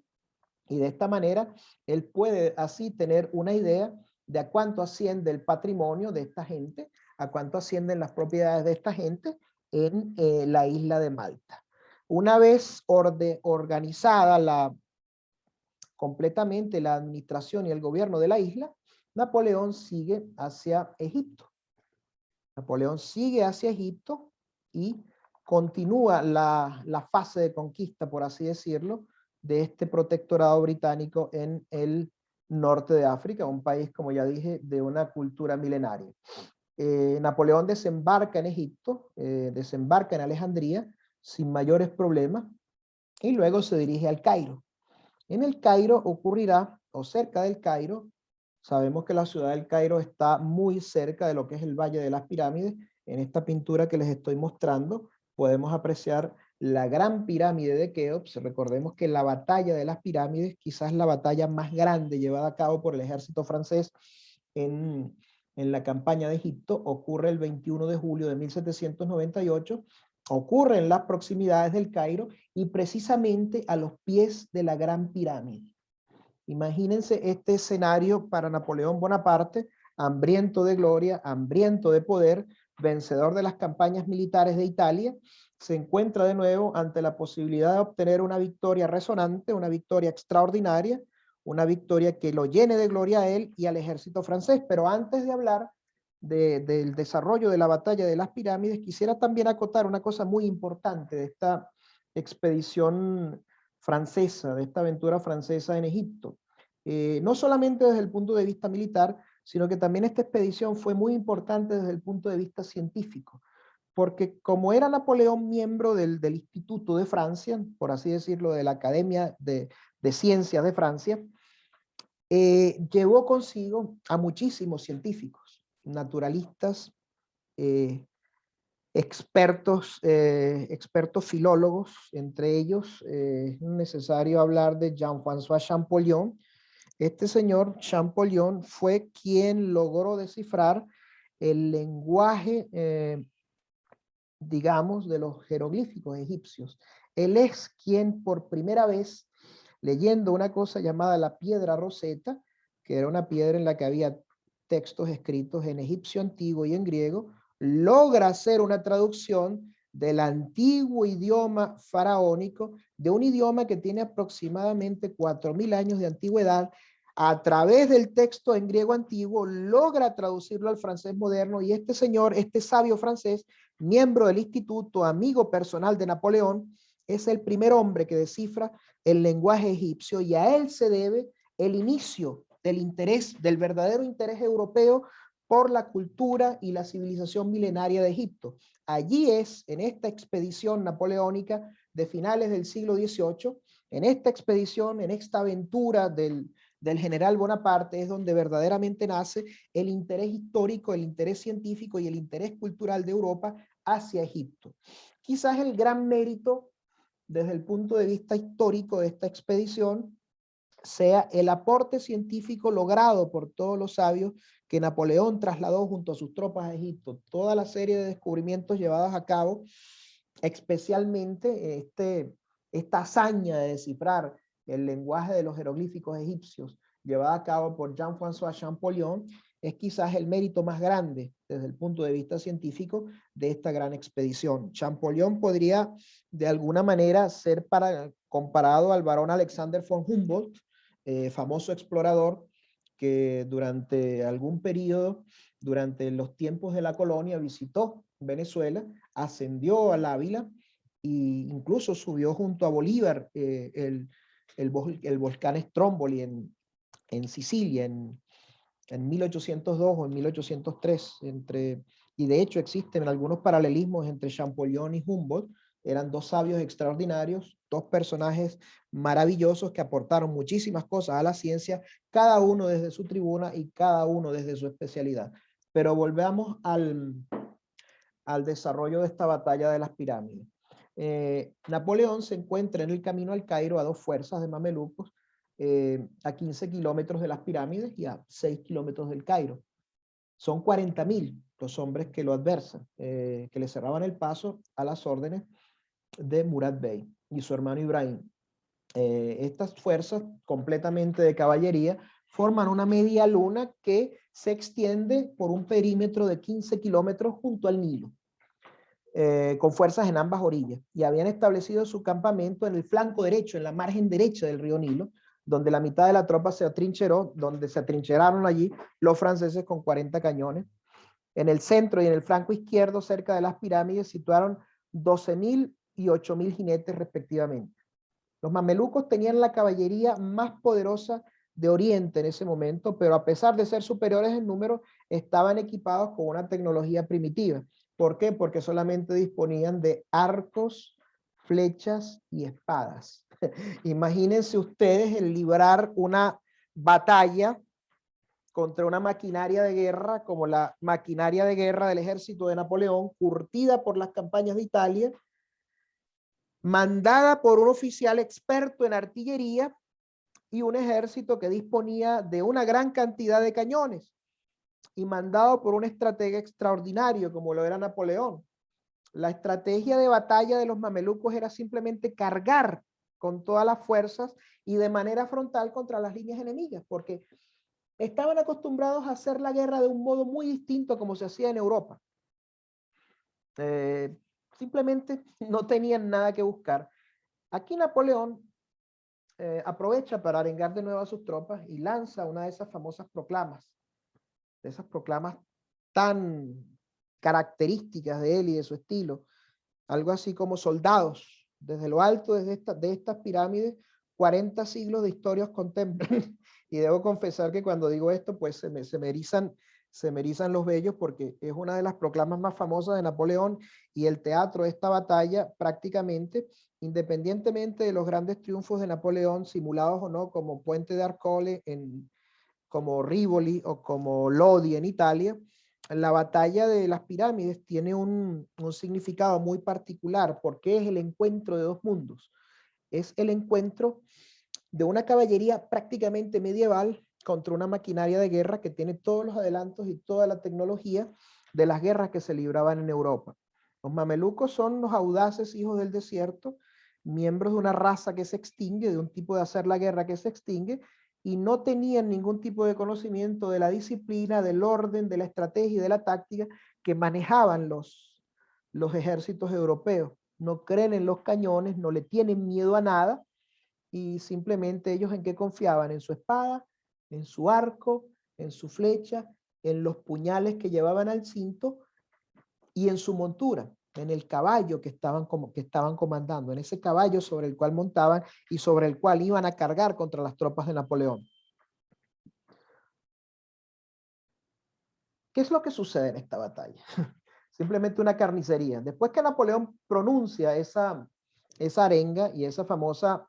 A: y de esta manera él puede así tener una idea de a cuánto asciende el patrimonio de esta gente, a cuánto ascienden las propiedades de esta gente en la isla de Malta. Una vez organizada completamente la administración y el gobierno de la isla, Napoleón sigue hacia Egipto. Napoleón sigue hacia Egipto y continúa la fase de conquista, por así decirlo, de este protectorado británico en el norte de África, un país, como ya dije, de una cultura milenaria. Napoleón desembarca en Egipto, desembarca en Alejandría sin mayores problemas, y luego se dirige al Cairo. En el Cairo ocurrirá, o cerca del Cairo, sabemos que la ciudad del Cairo está muy cerca de lo que es el Valle de las Pirámides. En esta pintura que les estoy mostrando podemos apreciar la gran pirámide de Keops. Recordemos que la batalla de las pirámides, quizás la batalla más grande llevada a cabo por el ejército francés en la campaña de Egipto, ocurre el 21 de julio de 1798, ocurre en las proximidades del Cairo y precisamente a los pies de la Gran Pirámide. Imagínense este escenario para Napoleón Bonaparte, hambriento de gloria, hambriento de poder, vencedor de las campañas militares de Italia, se encuentra de nuevo ante la posibilidad de obtener una victoria resonante, una victoria extraordinaria, una victoria que lo llene de gloria a él y al ejército francés. Pero antes de hablar del desarrollo de la batalla de las pirámides, quisiera también acotar una cosa muy importante de esta expedición francesa, de esta aventura francesa en Egipto. No solamente desde el punto de vista militar, sino que también esta expedición fue muy importante desde el punto de vista científico, porque como era Napoleón miembro del Instituto de Francia, por así decirlo, de la Academia de Ciencias de Francia, llevó consigo a muchísimos científicos, naturalistas, expertos filólogos. Entre ellos es necesario hablar de Jean-François Champollion. Este señor Champollion fue quien logró descifrar el lenguaje, digamos, de los jeroglíficos egipcios. Él es quien por primera vez, leyendo una cosa llamada la piedra Rosetta, que era una piedra en la que había textos escritos en egipcio antiguo y en griego, logra hacer una traducción del antiguo idioma faraónico, de un idioma que tiene aproximadamente 4.000 años de antigüedad. A través del texto en griego antiguo logra traducirlo al francés moderno, y este señor, este sabio francés, miembro del instituto, amigo personal de Napoleón, es el primer hombre que descifra el lenguaje egipcio, y a él se debe el inicio del interés, del verdadero interés europeo por la cultura y la civilización milenaria de Egipto. Allí es, en esta expedición napoleónica de finales del siglo XVIII, en esta expedición, en esta aventura del general Bonaparte, es donde verdaderamente nace el interés histórico, el interés científico y el interés cultural de Europa hacia Egipto. Quizás el gran mérito desde el punto de vista histórico de esta expedición sea el aporte científico logrado por todos los sabios que Napoleón trasladó junto a sus tropas a Egipto. Toda la serie de descubrimientos llevados a cabo, especialmente esta hazaña de descifrar el lenguaje de los jeroglíficos egipcios, llevada a cabo por Jean-François Champollion, es quizás el mérito más grande desde el punto de vista científico de esta gran expedición. Champollion podría de alguna manera ser comparado al barón Alexander von Humboldt, famoso explorador que durante algún periodo, durante los tiempos de la colonia, visitó Venezuela, ascendió al Ávila e incluso subió junto a Bolívar el volcán Stromboli en Sicilia, en 1802 o en 1803, y de hecho existen algunos paralelismos entre Champollion y Humboldt. Eran dos sabios extraordinarios, dos personajes maravillosos que aportaron muchísimas cosas a la ciencia, cada uno desde su tribuna y cada uno desde su especialidad. Pero volvamos al desarrollo de esta batalla de las pirámides. Napoleón se encuentra en el camino al Cairo a dos fuerzas de mamelucos, a 15 kilómetros de las pirámides y a 6 kilómetros del Cairo. Son 40.000 los hombres que lo adversan, que le cerraban el paso a las órdenes de Murad Bey y su hermano Ibrahim. Estas fuerzas completamente de caballería forman una media luna que se extiende por un perímetro de 15 kilómetros junto al Nilo, con fuerzas en ambas orillas, y habían establecido su campamento en el flanco derecho, en la margen derecha del río Nilo, donde la mitad de la tropa se atrincheró, donde se atrincheraron allí los franceses con 40 cañones. En el centro y en el flanco izquierdo, cerca de las pirámides, situaron 12.000 y 8.000 jinetes respectivamente. Los mamelucos tenían la caballería más poderosa de Oriente en ese momento, pero a pesar de ser superiores en número, estaban equipados con una tecnología primitiva. ¿Por qué? Porque solamente disponían de arcos, flechas y espadas. Imagínense ustedes el librar una batalla contra una maquinaria de guerra como la maquinaria de guerra del ejército de Napoleón, curtida por las campañas de Italia, mandada por un oficial experto en artillería y un ejército que disponía de una gran cantidad de cañones, y mandado por un estratega extraordinario como lo era Napoleón. La estrategia de batalla de los mamelucos era simplemente cargar con todas las fuerzas y de manera frontal contra las líneas enemigas, porque estaban acostumbrados a hacer la guerra de un modo muy distinto como se hacía en Europa. Simplemente no tenían nada que buscar. Aquí Napoleón aprovecha para arengar de nuevo a sus tropas y lanza una de esas famosas proclamas, de esas proclamas tan características de él y de su estilo, algo así como: soldados, desde lo alto de estas pirámides, 40 siglos de historia os contemplan. Y debo confesar que cuando digo esto, pues se me erizan los vellos, porque es una de las proclamas más famosas de Napoleón, y el teatro de esta batalla prácticamente, independientemente de los grandes triunfos de Napoleón, simulados o no, como Puente de Arcole, como Rivoli o como Lodi en Italia, la batalla de las pirámides tiene un significado muy particular, porque es el encuentro de dos mundos. Es el encuentro de una caballería prácticamente medieval contra una maquinaria de guerra que tiene todos los adelantos y toda la tecnología de las guerras que se libraban en Europa. Los mamelucos son los audaces hijos del desierto, miembros de una raza que se extingue, de un tipo de hacer la guerra que se extingue, y no tenían ningún tipo de conocimiento de la disciplina, del orden, de la estrategia y de la táctica que manejaban los ejércitos europeos. No creen en los cañones, no le tienen miedo a nada, y simplemente ellos ¿en qué confiaban? En su espada, en su arco, en su flecha, en los puñales que llevaban al cinto y en su montura, en el caballo que estaban comandando, en ese caballo sobre el cual montaban y sobre el cual iban a cargar contra las tropas de Napoleón. ¿Qué es lo que sucede en esta batalla? Simplemente una carnicería. Después que Napoleón pronuncia esa arenga y esa famosa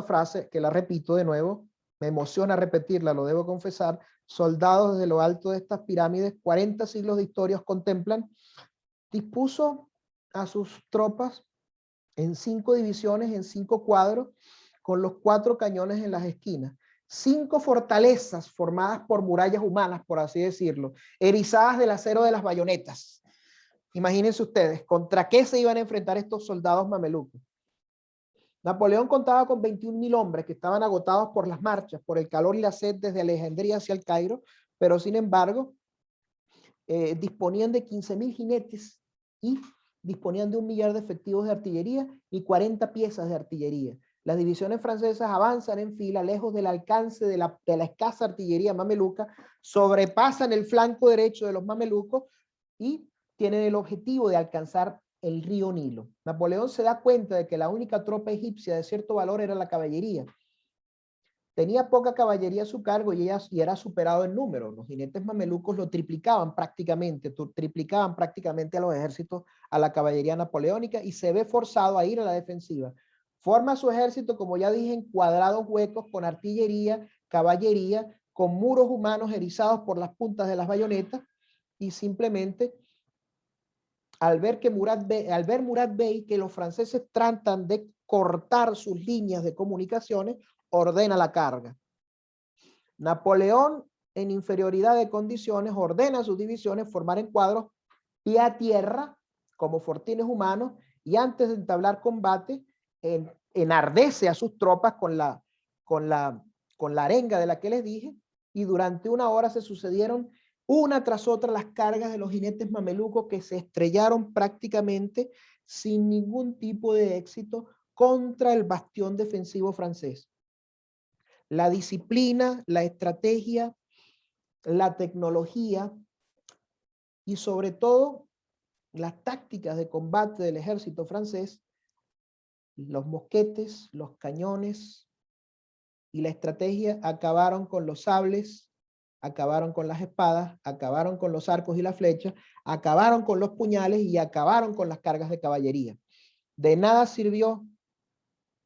A: frase, que la repito de nuevo, me emociona repetirla, lo debo confesar: soldados desde lo alto de estas pirámides, 40 siglos de historia os contemplan. Dispuso a sus tropas en 5 divisiones, en 5 cuadros, con los 4 cañones en las esquinas. 5 fortalezas formadas por murallas humanas, por así decirlo, erizadas del acero de las bayonetas. Imagínense ustedes, ¿contra qué se iban a enfrentar estos soldados mamelucos? Napoleón contaba con 21.000 hombres que estaban agotados por las marchas, por el calor y la sed desde Alejandría hacia el Cairo, pero sin embargo disponían de 15.000 jinetes y disponían de 1 millar de efectivos de artillería y 40 piezas de artillería. Las divisiones francesas avanzan en fila, lejos del alcance de la escasa artillería mameluca, sobrepasan el flanco derecho de los mamelucos y tienen el objetivo de alcanzar el río Nilo. Napoleón se da cuenta de que la única tropa egipcia de cierto valor era la caballería. Tenía poca caballería a su cargo y era superado en número. Los jinetes mamelucos lo triplicaban prácticamente a los ejércitos, a la caballería napoleónica, y se ve forzado a ir a la defensiva. Forma su ejército, como ya dije, en cuadrados huecos con artillería, caballería, con muros humanos erizados por las puntas de las bayonetas, y simplemente al ver Murat Bey que los franceses tratan de cortar sus líneas de comunicaciones, ordena la carga. Napoleón, en inferioridad de condiciones, ordena a sus divisiones formar en cuadros pie a tierra, como fortines humanos, y antes de entablar combate, enardece a sus tropas con la arenga de la que les dije, y durante 1 hora se sucedieron una tras otra las cargas de los jinetes mamelucos que se estrellaron prácticamente sin ningún tipo de éxito contra el bastión defensivo francés. La disciplina, la estrategia, la tecnología y sobre todo las tácticas de combate del ejército francés, los mosquetes, los cañones y la estrategia acabaron con los sables, acabaron con las espadas, acabaron con los arcos y las flechas, acabaron con los puñales y acabaron con las cargas de caballería. De nada sirvió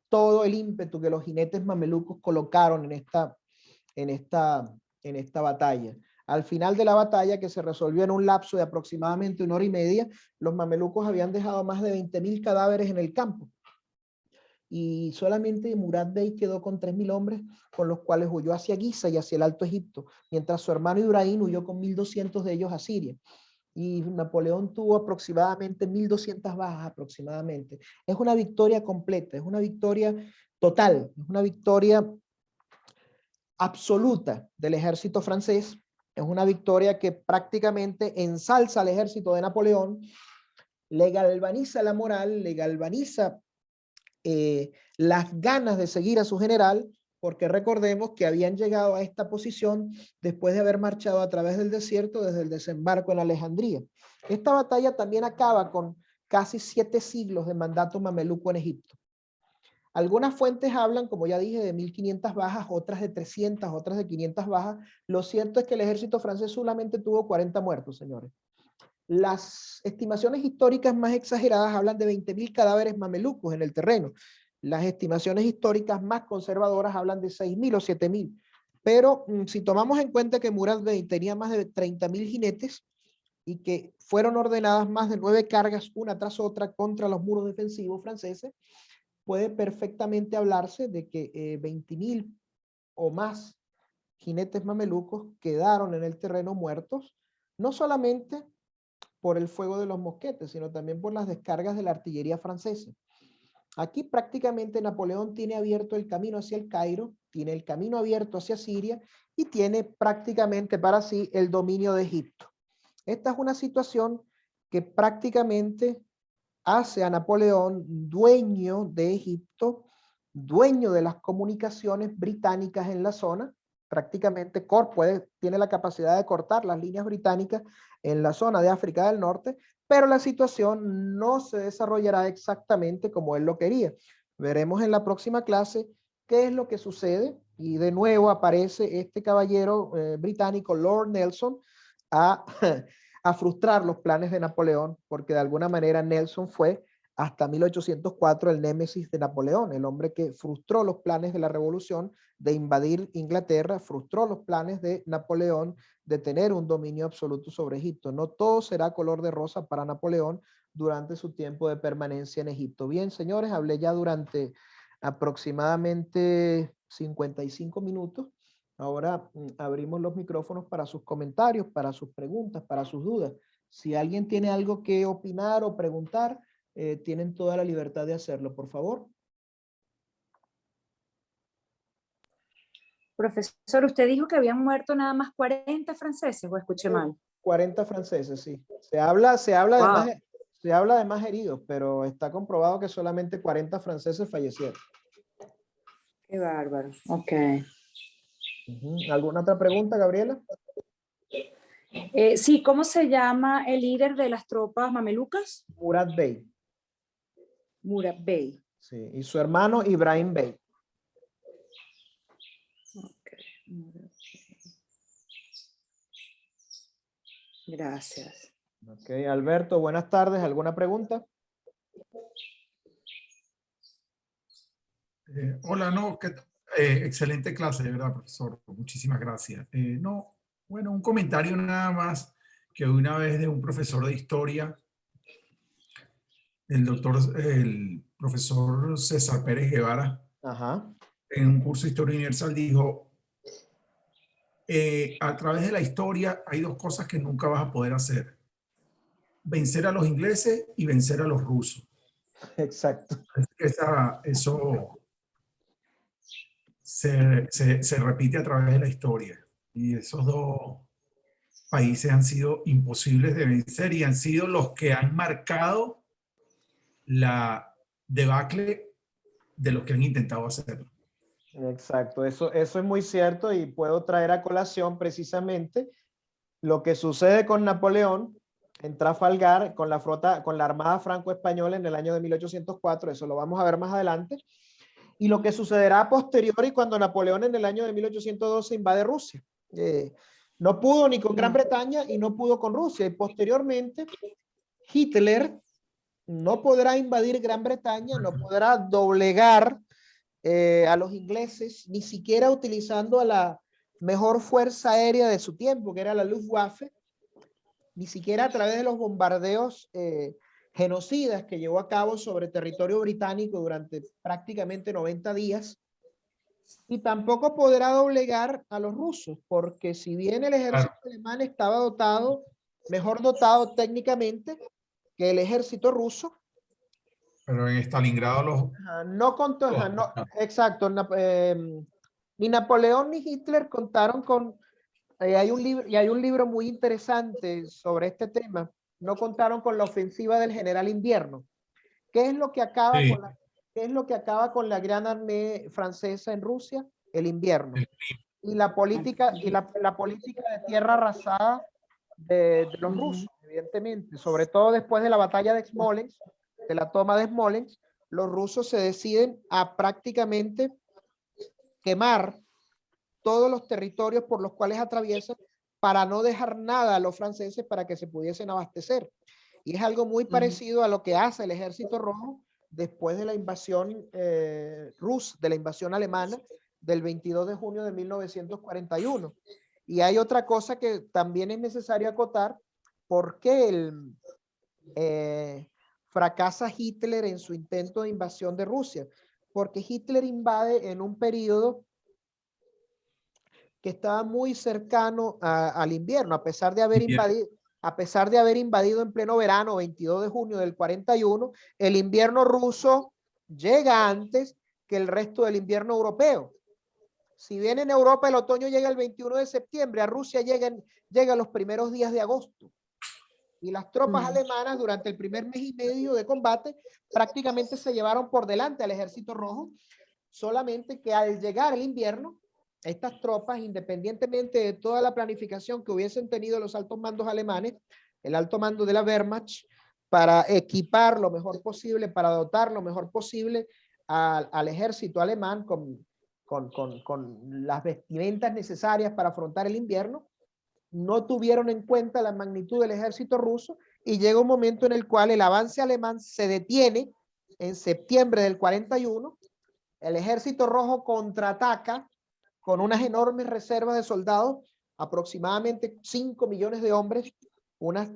A: todo el ímpetu que los jinetes mamelucos colocaron en esta batalla. Al final de la batalla, que se resolvió en un lapso de aproximadamente 1 hora y media, los mamelucos habían dejado más de 20.000 cadáveres en el campo. Y solamente Murat Bey quedó con 3.000 hombres, con los cuales huyó hacia Giza y hacia el Alto Egipto, mientras su hermano Ibrahim huyó con 1.200 de ellos a Siria. Y Napoleón tuvo aproximadamente 1.200 bajas aproximadamente. Es una victoria completa, es una victoria total, es una victoria absoluta del ejército francés. Es una victoria que prácticamente ensalza al ejército de Napoleón, le galvaniza la moral, le galvaniza las ganas de seguir a su general, porque recordemos que habían llegado a esta posición después de haber marchado a través del desierto desde el desembarco en Alejandría. Esta batalla también acaba con casi 7 siglos de mandato mameluco en Egipto. Algunas fuentes hablan, como ya dije, de 1.500 bajas, otras de 300, otras de 500 bajas. Lo cierto es que el ejército francés solamente tuvo 40 muertos, señores. Las estimaciones históricas más exageradas hablan de 20.000 cadáveres mamelucos en el terreno. Las estimaciones históricas más conservadoras hablan de 6.000 o 7.000. Pero si tomamos en cuenta que Murat Bey tenía más de 30.000 jinetes y que fueron ordenadas más de 9 cargas una tras otra contra los muros defensivos franceses, puede perfectamente hablarse de que 20.000 o más jinetes mamelucos quedaron en el terreno muertos, no solamente por el fuego de los mosquetes, sino también por las descargas de la artillería francesa. Aquí prácticamente Napoleón tiene abierto el camino hacia el Cairo, tiene el camino abierto hacia Siria y tiene prácticamente para sí el dominio de Egipto. Esta es una situación que prácticamente hace a Napoleón dueño de Egipto, dueño de las comunicaciones británicas en la zona. Prácticamente tiene la capacidad de cortar las líneas británicas en la zona de África del Norte, pero la situación no se desarrollará exactamente como él lo quería. Veremos en la próxima clase qué es lo que sucede, y de nuevo aparece este caballero británico, Lord Nelson, a a frustrar los planes de Napoleón, porque de alguna manera Nelson fue hasta 1804 el némesis de Napoleón, el hombre que frustró los planes de la revolución de invadir Inglaterra, frustró los planes de Napoleón de tener un dominio absoluto sobre Egipto. No todo será color de rosa para Napoleón durante su tiempo de permanencia en Egipto. Bien, señores, hablé ya durante aproximadamente 55 minutos. Ahora abrimos los micrófonos para sus comentarios, para sus preguntas, para sus dudas. Si alguien tiene algo que opinar o preguntar, tienen toda la libertad de hacerlo, por favor.
B: Profesor, usted dijo que habían muerto nada más 40 franceses, ¿o escuché mal?
A: 40 franceses, sí.
B: Wow,
A: Se habla de más heridos, pero está comprobado que solamente 40 franceses fallecieron.
B: qué bárbaro. Ok.
A: ¿Alguna otra pregunta, Gabriela?
B: Sí, ¿cómo se llama el líder de las tropas mamelucas?
A: Murad Bey.
B: Murad Bey.
A: Sí, y su hermano Ibrahim Bey.
B: Okay. Gracias.
A: Ok, Alberto, buenas tardes. ¿Alguna pregunta?
C: Hola, no, excelente clase, de verdad, profesor. Muchísimas gracias. No, bueno, un comentario nada más que una vez de un profesor de historia, el profesor César Pérez Guevara,
A: Ajá.
C: en un curso de Historia Universal dijo, a través de la historia hay dos cosas que nunca vas a poder hacer. Vencer a los ingleses y vencer a los rusos.
A: Exacto.
C: Eso se repite a través de la historia. Y esos dos países han sido imposibles de vencer y han sido los que han marcado la debacle de los que han intentado hacerlo.
A: Exacto, eso es muy cierto y puedo traer a colación precisamente lo que sucede con Napoleón en Trafalgar con la Armada Franco-Española en el año de 1804, eso lo vamos a ver más adelante, y lo que sucederá a posteriori cuando Napoleón en el año de 1812 invade Rusia. No pudo ni con Gran Bretaña y no pudo con Rusia, y posteriormente Hitler no podrá invadir Gran Bretaña, no podrá doblegar a los ingleses, ni siquiera utilizando a la mejor fuerza aérea de su tiempo, que era la Luftwaffe, ni siquiera a través de los bombardeos genocidas que llevó a cabo sobre territorio británico durante prácticamente 90 días, y tampoco podrá doblegar a los rusos, porque si bien el ejército alemán estaba mejor dotado técnicamente que el ejército ruso,
C: Pero en Stalingrado
A: no contó, no, exacto, ni Napoleón ni Hitler contaron con, hay un libro muy interesante sobre este tema, no contaron con la ofensiva del general Invierno. ¿Qué es lo que acaba
C: sí,
A: con qué es lo que acaba con la gran armée francesa en Rusia? El invierno. Y la política, la política de tierra arrasada de los rusos, evidentemente, sobre todo después de la batalla de Smolensk, de la toma de Smolensk, los rusos se deciden a prácticamente quemar todos los territorios por los cuales atraviesan para no dejar nada a los franceses para que se pudiesen abastecer. Y es algo muy parecido a lo que hace el Ejército Rojo después de la invasión rusa, de la invasión alemana del 22 de junio de 1941. Y hay otra cosa que también es necesario acotar, ¿por qué fracasa Hitler en su intento de invasión de Rusia? Porque Hitler invade en un periodo que estaba muy cercano al invierno, a pesar de haber invadido en pleno verano, 22 de junio del 41, el invierno ruso llega antes que el resto del invierno europeo. Si bien en Europa el otoño llega el 21 de septiembre, a Rusia llega los primeros días de agosto. Y las tropas alemanas durante el primer mes y medio de combate prácticamente se llevaron por delante al ejército rojo, solamente que al llegar el invierno, estas tropas, independientemente de toda la planificación que hubiesen tenido los altos mandos alemanes, el alto mando de la Wehrmacht, para equipar lo mejor posible, para dotar lo mejor posible al ejército alemán con las vestimentas necesarias para afrontar el invierno, no tuvieron en cuenta la magnitud del ejército ruso y llega un momento en el cual el avance alemán se detiene en septiembre del 41, el ejército rojo contraataca con unas enormes reservas de soldados, aproximadamente 5 millones de hombres, unas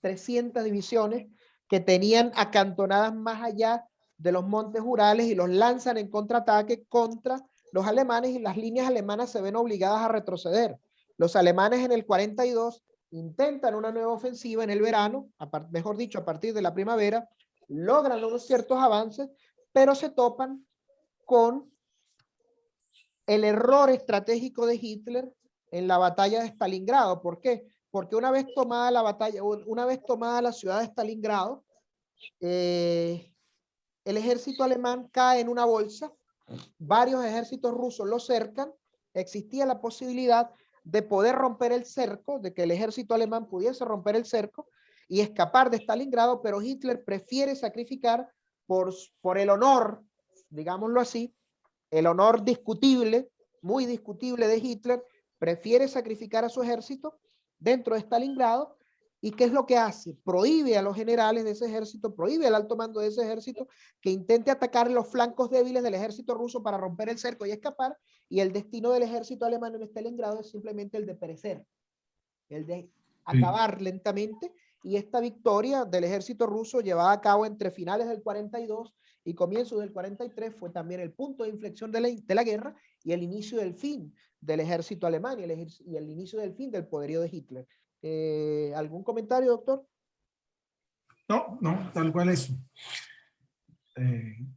A: 300 divisiones que tenían acantonadas más allá de los montes Urales y los lanzan en contraataque contra los alemanes y las líneas alemanas se ven obligadas a retroceder. Los alemanes en el 42 intentan una nueva ofensiva en el verano, mejor dicho, a partir de la primavera, logran unos ciertos avances, pero se topan con el error estratégico de Hitler en la batalla de Stalingrado. ¿Por qué? Porque una vez tomada la batalla, una vez tomada la ciudad de Stalingrado, el ejército alemán cae en una bolsa, varios ejércitos rusos lo cercan, existía la posibilidad de poder romper el cerco, de que el ejército alemán pudiese romper el cerco y escapar de Stalingrado, pero Hitler prefiere sacrificar por el honor, digámoslo así, el honor discutible, muy discutible de Hitler, prefiere sacrificar a su ejército dentro de Stalingrado. ¿Y qué es lo que hace? Prohíbe a los generales de ese ejército, prohíbe al alto mando de ese ejército que intente atacar los flancos débiles del ejército ruso para romper el cerco y escapar, y el destino del ejército alemán en Stalingrado es simplemente el de perecer, el de acabar lentamente, y esta victoria del ejército ruso llevada a cabo entre finales del 42 y comienzos del 43 fue también el punto de inflexión de la guerra y el inicio del fin del ejército alemán y el inicio del fin del poderío de Hitler. ¿Algún comentario, doctor?
C: No, no, tal cual eso.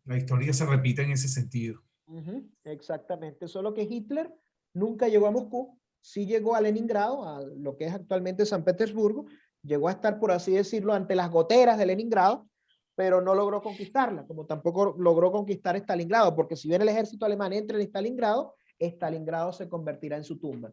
C: La historia se repite en ese sentido.
A: Exactamente, solo que Hitler nunca llegó a Moscú, sí llegó a Leningrado, a lo que es actualmente San Petersburgo, llegó a estar, por así decirlo, ante las goteras de Leningrado, pero no logró conquistarla, como tampoco logró conquistar Stalingrado, porque si bien el ejército alemán entra en Stalingrado, Stalingrado se convertirá en su tumba.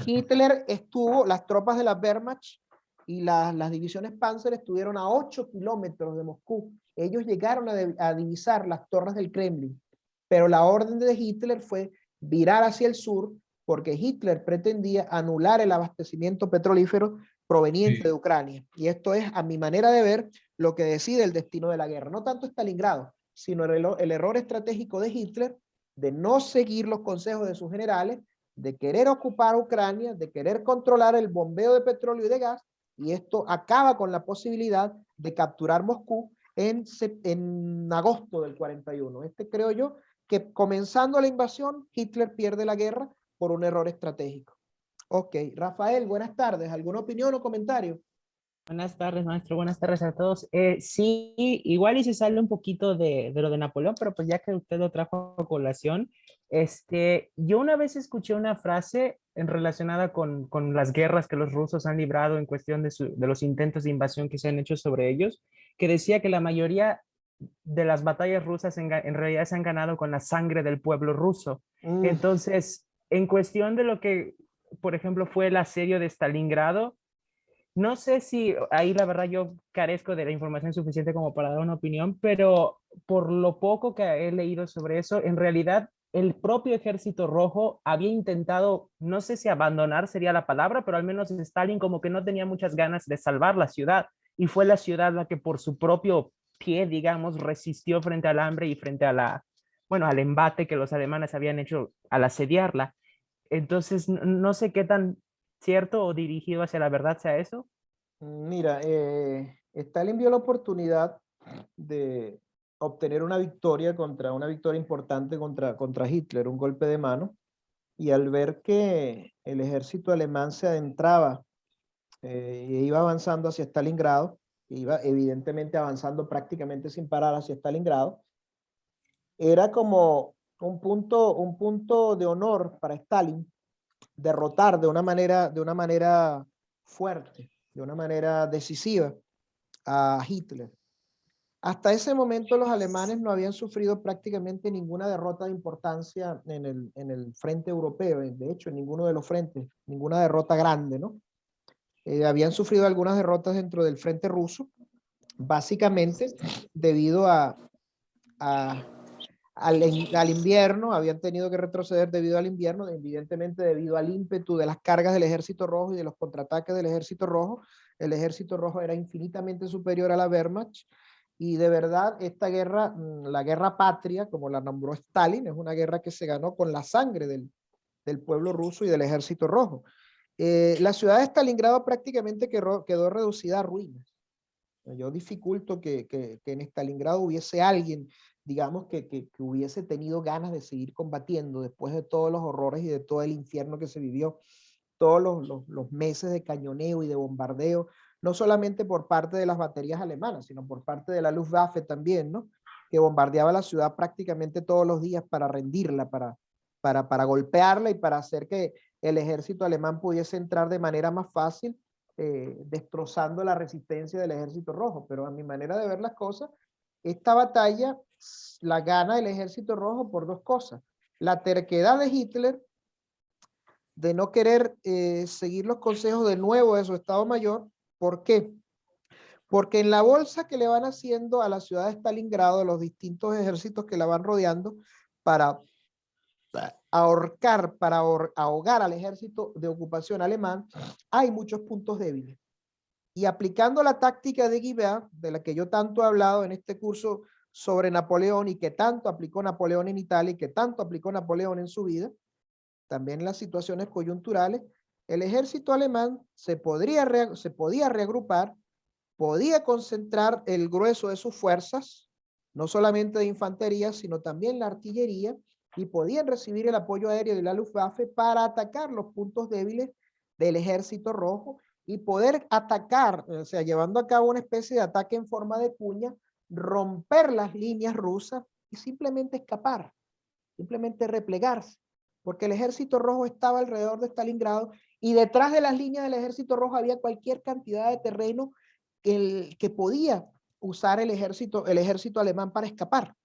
A: Hitler estuvo, las tropas de la Wehrmacht y las divisiones Panzer estuvieron a 8 kilómetros de Moscú. Ellos llegaron a divisar las torres del Kremlin, pero la orden de Hitler fue virar hacia el sur, porque Hitler pretendía anular el abastecimiento petrolífero proveniente de Ucrania. Y esto es, a mi manera de ver, lo que decide el destino de la guerra. No tanto Stalingrado, sino el error estratégico de Hitler de no seguir los consejos de sus generales, de querer ocupar Ucrania, de querer controlar el bombeo de petróleo y de gas, y esto acaba con la posibilidad de capturar Moscú en agosto del 41. Creo yo que comenzando la invasión, Hitler pierde la guerra por un error estratégico. Ok, Rafael, buenas tardes. ¿Alguna opinión o comentario?
D: Buenas tardes, maestro. Buenas tardes a todos. Sí, igual y se sale un poquito de lo de Napoleón, pero pues ya que usted lo trajo a colación, yo una vez escuché una frase relacionada con las guerras que los rusos han librado en cuestión de los intentos de invasión que se han hecho sobre ellos, que decía que la mayoría de las batallas rusas en realidad se han ganado con la sangre del pueblo ruso. Entonces, en cuestión de lo que, por ejemplo, fue el asedio de Stalingrado, no sé si ahí la verdad yo carezco de la información suficiente como para dar una opinión, pero por lo poco que he leído sobre eso, en realidad el propio Ejército Rojo había intentado, no sé si abandonar sería la palabra, pero al menos Stalin como que no tenía muchas ganas de salvar la ciudad, y fue la ciudad la que por su propio pie, digamos, resistió frente al hambre y frente a al embate que los alemanes habían hecho al asediarla. Entonces, no sé qué tan cierto o dirigido hacia la verdad sea eso.
A: Mira, Stalin vio la oportunidad de obtener una victoria importante contra Hitler, un golpe de mano, y al ver que el ejército alemán se adentraba e iba avanzando hacia Stalingrado, iba evidentemente avanzando prácticamente sin parar hacia Stalingrado, era como un punto de honor para Stalin derrotar de una manera fuerte, de una manera decisiva a Hitler. Hasta ese momento los alemanes no habían sufrido prácticamente ninguna derrota de importancia en el frente europeo, de hecho en ninguno de los frentes, ninguna derrota grande, ¿no? Habían sufrido algunas derrotas dentro del frente ruso, básicamente debido al invierno, habían tenido que retroceder debido al invierno, evidentemente debido al ímpetu de las cargas del Ejército Rojo y de los contraataques del Ejército Rojo. El Ejército Rojo era infinitamente superior a la Wehrmacht, y de verdad esta guerra, la guerra patria, como la nombró Stalin, es una guerra que se ganó con la sangre del pueblo ruso y del Ejército Rojo. La ciudad de Stalingrado prácticamente quedó reducida a ruinas. Yo dificulto que en Stalingrado hubiese alguien, digamos, que hubiese tenido ganas de seguir combatiendo después de todos los horrores y de todo el infierno que se vivió, todos los meses de cañoneo y de bombardeo, no solamente por parte de las baterías alemanas, sino por parte de la Luftwaffe también, ¿no? Que bombardeaba la ciudad prácticamente todos los días para rendirla, para golpearla y para hacer que el ejército alemán pudiese entrar de manera más fácil, destrozando la resistencia del ejército rojo. Pero a mi manera de ver las cosas, esta batalla la gana el ejército rojo por dos cosas: la terquedad de Hitler de no querer seguir los consejos de nuevo de su Estado Mayor. ¿Por qué? Porque en la bolsa que le van haciendo a la ciudad de Stalingrado, los distintos ejércitos que la van rodeando para ahorcar, para ahogar al ejército de ocupación alemán, hay muchos puntos débiles. Y aplicando la táctica de Guibert, de la que yo tanto he hablado en este curso sobre Napoleón, y que tanto aplicó Napoleón en Italia y que tanto aplicó Napoleón en su vida, también en las situaciones coyunturales, el ejército alemán se podía reagrupar, podía concentrar el grueso de sus fuerzas, no solamente de infantería, sino también la artillería, y podían recibir el apoyo aéreo de la Luftwaffe para atacar los puntos débiles del ejército rojo y poder atacar, o sea, llevando a cabo una especie de ataque en forma de cuña, romper las líneas rusas y simplemente escapar, simplemente replegarse, porque el ejército rojo estaba alrededor de Stalingrado y detrás de las líneas del ejército rojo había cualquier cantidad de terreno que podía usar el ejército alemán para escapar.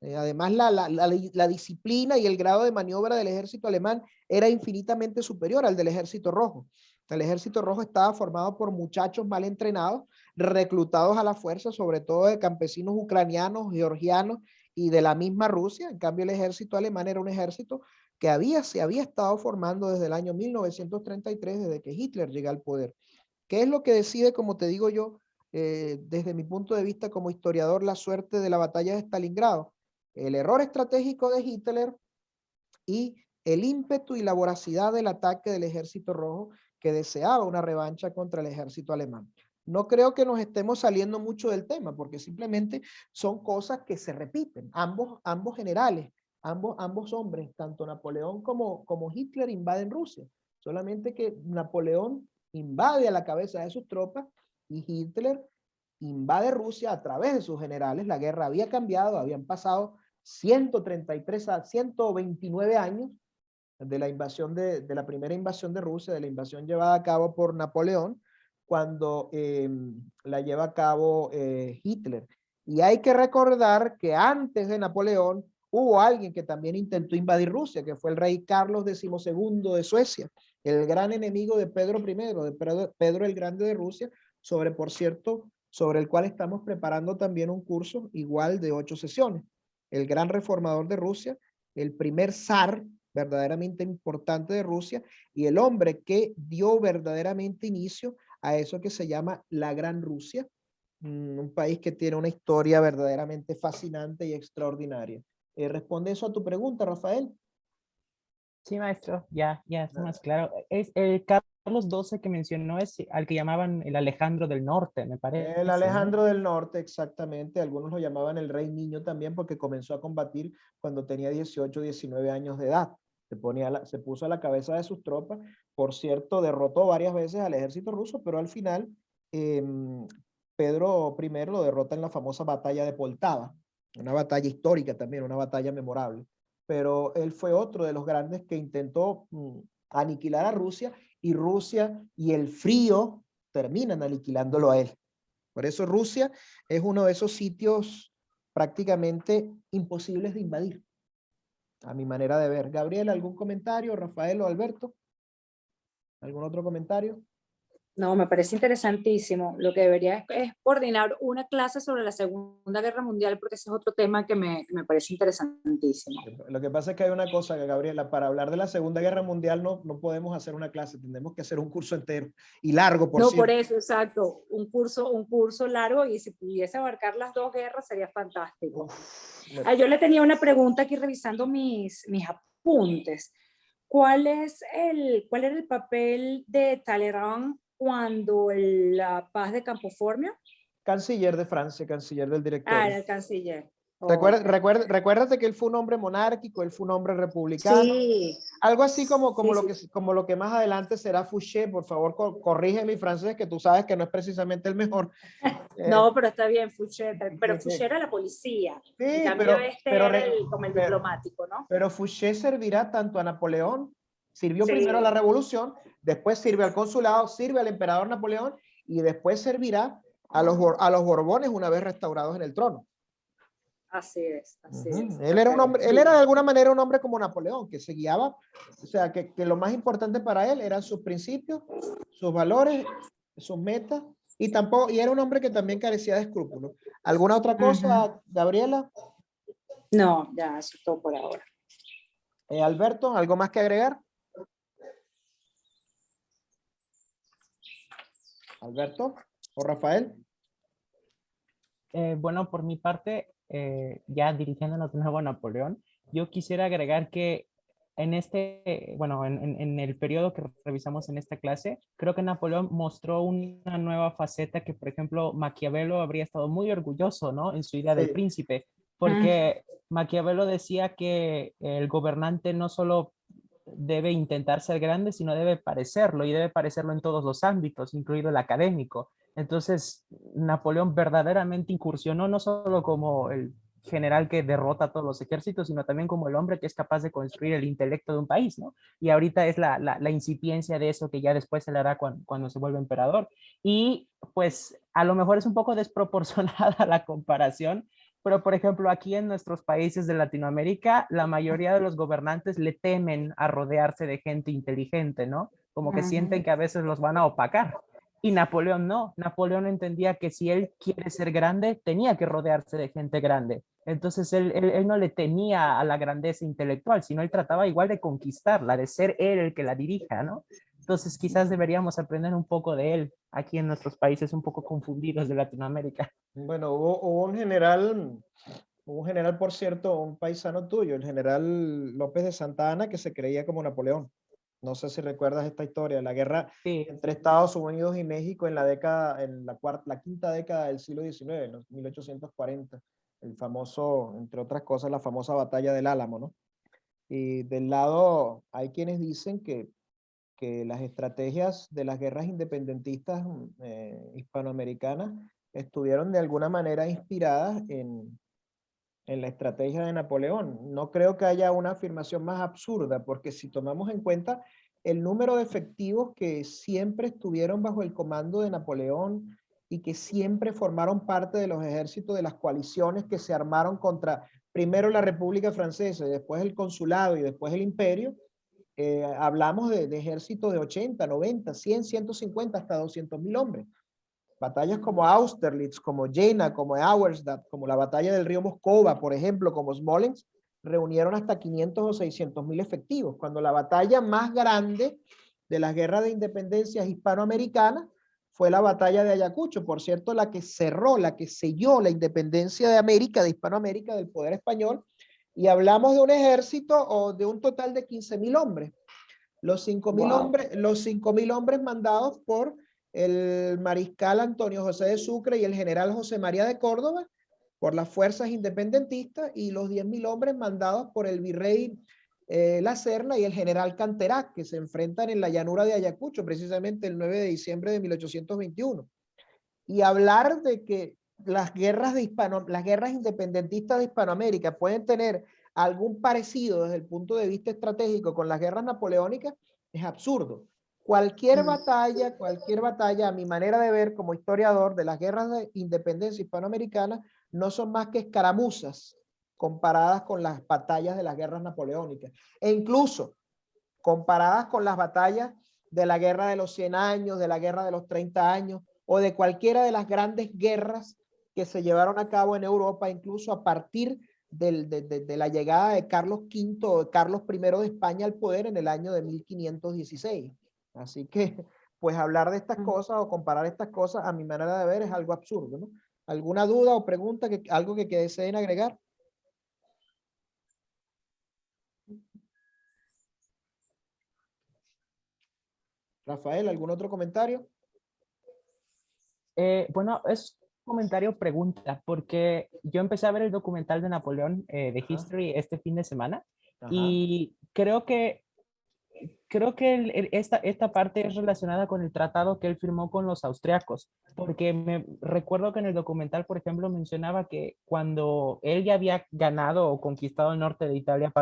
A: Además, la disciplina y el grado de maniobra del ejército alemán era infinitamente superior al del ejército rojo. El ejército rojo estaba formado por muchachos mal entrenados, reclutados a la fuerza, sobre todo de campesinos ucranianos, georgianos y de la misma Rusia. En cambio, el ejército alemán era un ejército que se había estado formando desde el año 1933, desde que Hitler llega al poder. ¿Qué es lo que decide, como te digo yo, desde mi punto de vista como historiador, la suerte de la batalla de Stalingrado? El error estratégico de Hitler y el ímpetu y la voracidad del ataque del ejército rojo, que deseaba una revancha contra el ejército alemán. No creo que nos estemos saliendo mucho del tema, porque simplemente son cosas que se repiten. Ambos generales, ambos hombres, tanto Napoleón como Hitler, invaden Rusia. Solamente que Napoleón invade a la cabeza de sus tropas y Hitler invade Rusia a través de sus generales. La guerra había cambiado, habían pasado 133 a 129 años de la invasión de la primera invasión de Rusia, de la invasión llevada a cabo por Napoleón, cuando la lleva a cabo Hitler. Y hay que recordar que antes de Napoleón hubo alguien que también intentó invadir Rusia, que fue el rey Carlos XII de Suecia, el gran enemigo de Pedro I, de Pedro el Grande de Rusia, por cierto, sobre el cual estamos preparando también un curso igual de 8 sesiones. El gran reformador de Rusia, el primer zar verdaderamente importante de Rusia y el hombre que dio verdaderamente inicio a eso que se llama la Gran Rusia, un país que tiene una historia verdaderamente fascinante y extraordinaria. ¿Responde eso a tu pregunta, Rafael?
D: Sí, maestro, ya está más claro. Es el Carlos XII que mencionó, es al que llamaban el Alejandro del Norte, me parece.
A: El Alejandro del Norte, exactamente. Algunos lo llamaban el Rey Niño también porque comenzó a combatir cuando tenía 18, 19 años de edad. Se puso a la cabeza de sus tropas. Por cierto, derrotó varias veces al ejército ruso, pero al final Pedro I lo derrota en la famosa batalla de Poltava, una batalla histórica también, una batalla memorable. Pero él fue otro de los grandes que intentó aniquilar a Rusia, y Rusia y el frío terminan aniquilándolo a él. Por eso Rusia es uno de esos sitios prácticamente imposibles de invadir, a mi manera de ver. Gabriel, ¿algún comentario? Rafael o Alberto, ¿algún otro comentario?
B: No, me parece interesantísimo. Lo que debería es coordinar una clase sobre la Segunda Guerra Mundial, porque ese es otro tema que me parece interesantísimo.
A: Lo que pasa es que hay una cosa, Gabriela, para hablar de la Segunda Guerra Mundial no podemos hacer una clase, tendremos que hacer un curso entero y largo, por
B: No,
A: cierto.
B: por eso, exacto. Un curso largo, y si pudiese abarcar las dos guerras sería fantástico. Yo le tenía una pregunta aquí revisando mis apuntes. ¿Cuál era el papel de Talleyrand cuando la paz de Campo Formio?
A: Canciller de Francia, canciller del directorio.
B: Era el canciller. Ok.
A: Recuérdate que él fue un hombre monárquico, él fue un hombre republicano.
B: Sí,
A: Algo así como,
B: sí.
A: como lo que más adelante será Fouché. Por favor, corrige mi francés, que tú sabes que no es precisamente el mejor. Eh,
B: No, pero está bien, Fouché. Pero
A: que-
B: Fouché
A: que-
B: era la policía. En
A: sí,
B: cambio, este
A: pero,
B: era como el diplomático, ¿no?
A: pero Fouché servirá tanto a Napoleón, sirvió primero a la
B: Sí,
A: revolución, después sirve al consulado, sirve al emperador Napoleón y después servirá a los Borbones una vez restaurados en el trono.
B: así es, así
A: Ujú.
B: es.
A: Él era un
B: Ok,
A: hombre, él era
B: sí.
A: de alguna manera un hombre como Napoleón, que se guiaba, o sea, que lo más importante para él eran sus principios, sus valores, sus metas, y era un hombre que también carecía de escrúpulos. ¿Alguna otra
B: Ujú.
A: cosa, Gabriela?
B: No, ya, eso es todo por ahora.
A: Alberto, ¿algo más que agregar? Alberto o Rafael.
D: Bueno, por mi parte, ya dirigiéndonos de nuevo a Napoleón, yo quisiera agregar que en bueno, en el periodo que revisamos en esta clase, creo que Napoleón mostró una nueva faceta que, por ejemplo, Maquiavelo habría estado muy orgulloso, ¿no? En su idea del
A: Sí.
D: príncipe,
B: Mm,
D: porque Maquiavelo decía que el gobernante no solo debe intentar ser grande, sino debe parecerlo, y debe parecerlo en todos los ámbitos, incluido el académico. Entonces, Napoleón verdaderamente incursionó no solo como el general que derrota a todos los ejércitos, sino también como el hombre que es capaz de construir el intelecto de un país, ¿no? Y ahorita es la incipiencia de eso que ya después se le hará cuando se vuelve emperador. Y pues a lo mejor es un poco desproporcionada la comparación, pero por ejemplo aquí en nuestros países de Latinoamérica, la mayoría de los gobernantes le temen a rodearse de gente inteligente, ¿no? Como que sienten
B: ujú.
D: que a veces los van a opacar. Y Napoleón no, Napoleón entendía que si él quiere ser grande, tenía que rodearse de gente grande. Entonces él no le temía a la grandeza intelectual, sino él trataba igual de conquistarla, de ser él el que la dirija, ¿no? Entonces quizás deberíamos aprender un poco de él aquí en nuestros países un poco confundidos de Latinoamérica.
A: Bueno, hubo un general, por cierto, un paisano tuyo, el general López de Santa Anna, que se creía como Napoleón. No sé si recuerdas esta historia, la guerra
D: Sí,
A: entre Estados Unidos y México en la década, en la quinta década del siglo XIX, en los 1840, el famoso, entre otras cosas, la famosa batalla del Álamo, ¿no? Y del lado hay quienes dicen que las estrategias de las guerras independentistas hispanoamericanas estuvieron de alguna manera inspiradas en la estrategia de Napoleón. No creo que haya una afirmación más absurda, porque si tomamos en cuenta el número de efectivos que siempre estuvieron bajo el comando de Napoleón y que siempre formaron parte de los ejércitos de las coaliciones que se armaron contra primero la República Francesa y después el consulado y después el imperio, hablamos de ejércitos de 80, 90, 100, 150, hasta 200.000 hombres. Batallas como Austerlitz, como Jena, como Auerstadt, como la batalla del río Moscova, por ejemplo, como Smolensk, reunieron hasta 500 o 600.000 efectivos, cuando la batalla más grande de las guerras de independencia hispanoamericanas fue la batalla de Ayacucho, por cierto, la que cerró, la que selló la independencia de América, de Hispanoamérica, del poder español, y hablamos de un ejército o de un total de 15.000 hombres.
B: Wow.
A: Los 5.000 hombres mandados por el mariscal Antonio José de Sucre y el general José María de Córdoba por las fuerzas independentistas, y los 10.000 hombres mandados por el virrey La Serna y el general Canterac, que se enfrentan en la llanura de Ayacucho precisamente el 9 de diciembre de 1821. Y hablar de que las guerras independentistas de Hispanoamérica pueden tener algún parecido desde el punto de vista estratégico con las guerras napoleónicas es absurdo. Cualquier batalla, a mi manera de ver como historiador, de las guerras de independencia hispanoamericana, no son más que escaramuzas comparadas con las batallas de las guerras napoleónicas. E incluso comparadas con las batallas de la guerra de los 100 años, de la guerra de los 30 años o de cualquiera de las grandes guerras que se llevaron a cabo en Europa, incluso a partir de la llegada de Carlos V o de Carlos I de España al poder en el año de 1516. Así que, pues hablar de estas cosas o comparar estas cosas, a mi manera de ver, es algo absurdo, ¿no? ¿Alguna duda o pregunta, algo que deseen agregar? Rafael, ¿algún otro comentario?
D: Bueno, es comentario pregunta, porque yo empecé a ver el documental de Napoleón de History este fin de semana y creo que esta parte es relacionada con el tratado que él firmó con los austriacos, porque me recuerdo que en el documental, por ejemplo, mencionaba que cuando él ya había ganado o conquistado el norte de Italia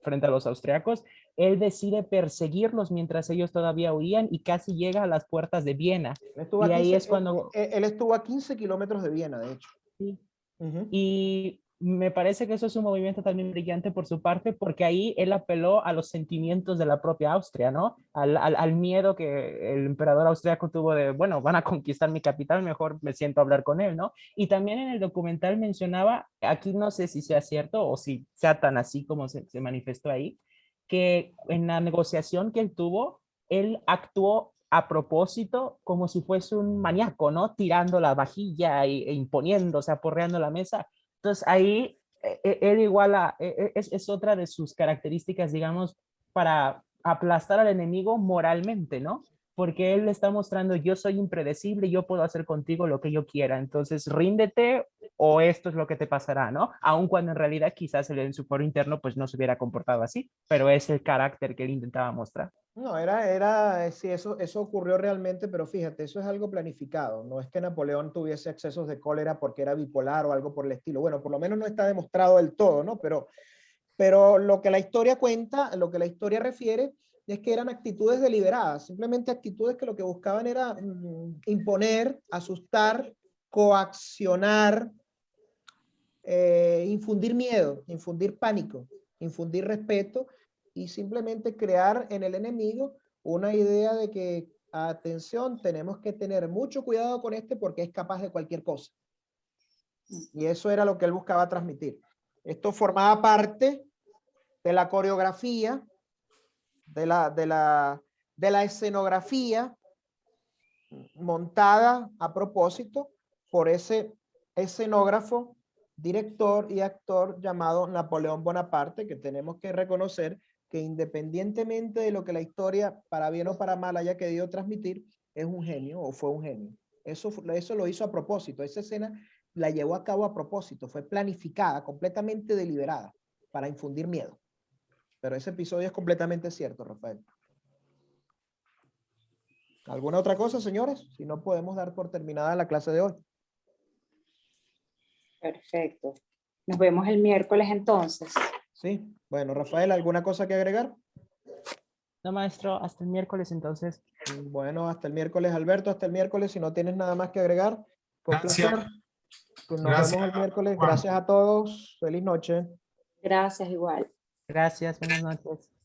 D: frente a los austriacos, él decide perseguirlos mientras ellos todavía huían y casi llega a las puertas de Viena. Y ahí es cuando...
A: Él estuvo a 15 kilómetros de Viena, de hecho.
D: Sí.
A: Uh-huh.
D: Y me parece que eso es un movimiento también brillante por su parte, porque ahí él apeló a los sentimientos de la propia Austria, ¿no? Al miedo que el emperador austriaco tuvo de, bueno, van a conquistar mi capital, mejor me siento a hablar con él, ¿no? Y también en el documental mencionaba, aquí no sé si sea cierto o si sea tan así como se manifestó ahí, que en la negociación que él tuvo, él actuó a propósito como si fuese un maníaco, ¿no? Tirando la vajilla e imponiéndose, aporreando la mesa. Entonces ahí él igual es otra de sus características, digamos, para aplastar al enemigo moralmente, ¿no? Porque él le está mostrando, yo soy impredecible, yo puedo hacer contigo lo que yo quiera, entonces ríndete o esto es lo que te pasará, ¿no? Aun cuando en realidad quizás él en su foro interno pues no se hubiera comportado así, pero es el carácter que él intentaba mostrar.
A: No, sí, eso ocurrió realmente, pero fíjate, eso es algo planificado. No es que Napoleón tuviese excesos de cólera porque era bipolar o algo por el estilo. Bueno, por lo menos no está demostrado del todo, ¿no? Pero lo que la historia cuenta, lo que la historia refiere, es que eran actitudes deliberadas, simplemente actitudes que lo que buscaban era imponer, asustar, coaccionar, infundir miedo, infundir pánico, infundir respeto y simplemente crear en el enemigo una idea de que, atención, tenemos que tener mucho cuidado con este porque es capaz de cualquier cosa. Y eso era lo que él buscaba transmitir. Esto formaba parte de la coreografía, de la escenografía montada a propósito por ese escenógrafo, director y actor llamado Napoleón Bonaparte, que tenemos que reconocer que independientemente de lo que la historia, para bien o para mal, haya querido transmitir, es un genio o fue un genio. Eso lo hizo a propósito. Esa escena la llevó a cabo a propósito, fue planificada, completamente deliberada, para infundir miedo. Pero ese episodio es completamente cierto, Rafael. ¿Alguna otra cosa, señores? Si no, podemos dar por terminada la clase de hoy.
B: Perfecto. Nos vemos el miércoles entonces.
A: Sí. Bueno, Rafael, ¿alguna cosa que agregar?
D: No, maestro, hasta el miércoles entonces.
A: Bueno, hasta el miércoles, Alberto, hasta el miércoles. Si no tienes nada más que agregar, fue un
C: Gracias.
A: placer. Pues nos
C: Gracias,
A: vemos el miércoles.
C: Juan.
A: Gracias a todos. Feliz noche.
B: Gracias, igual.
D: Gracias, buenas noches.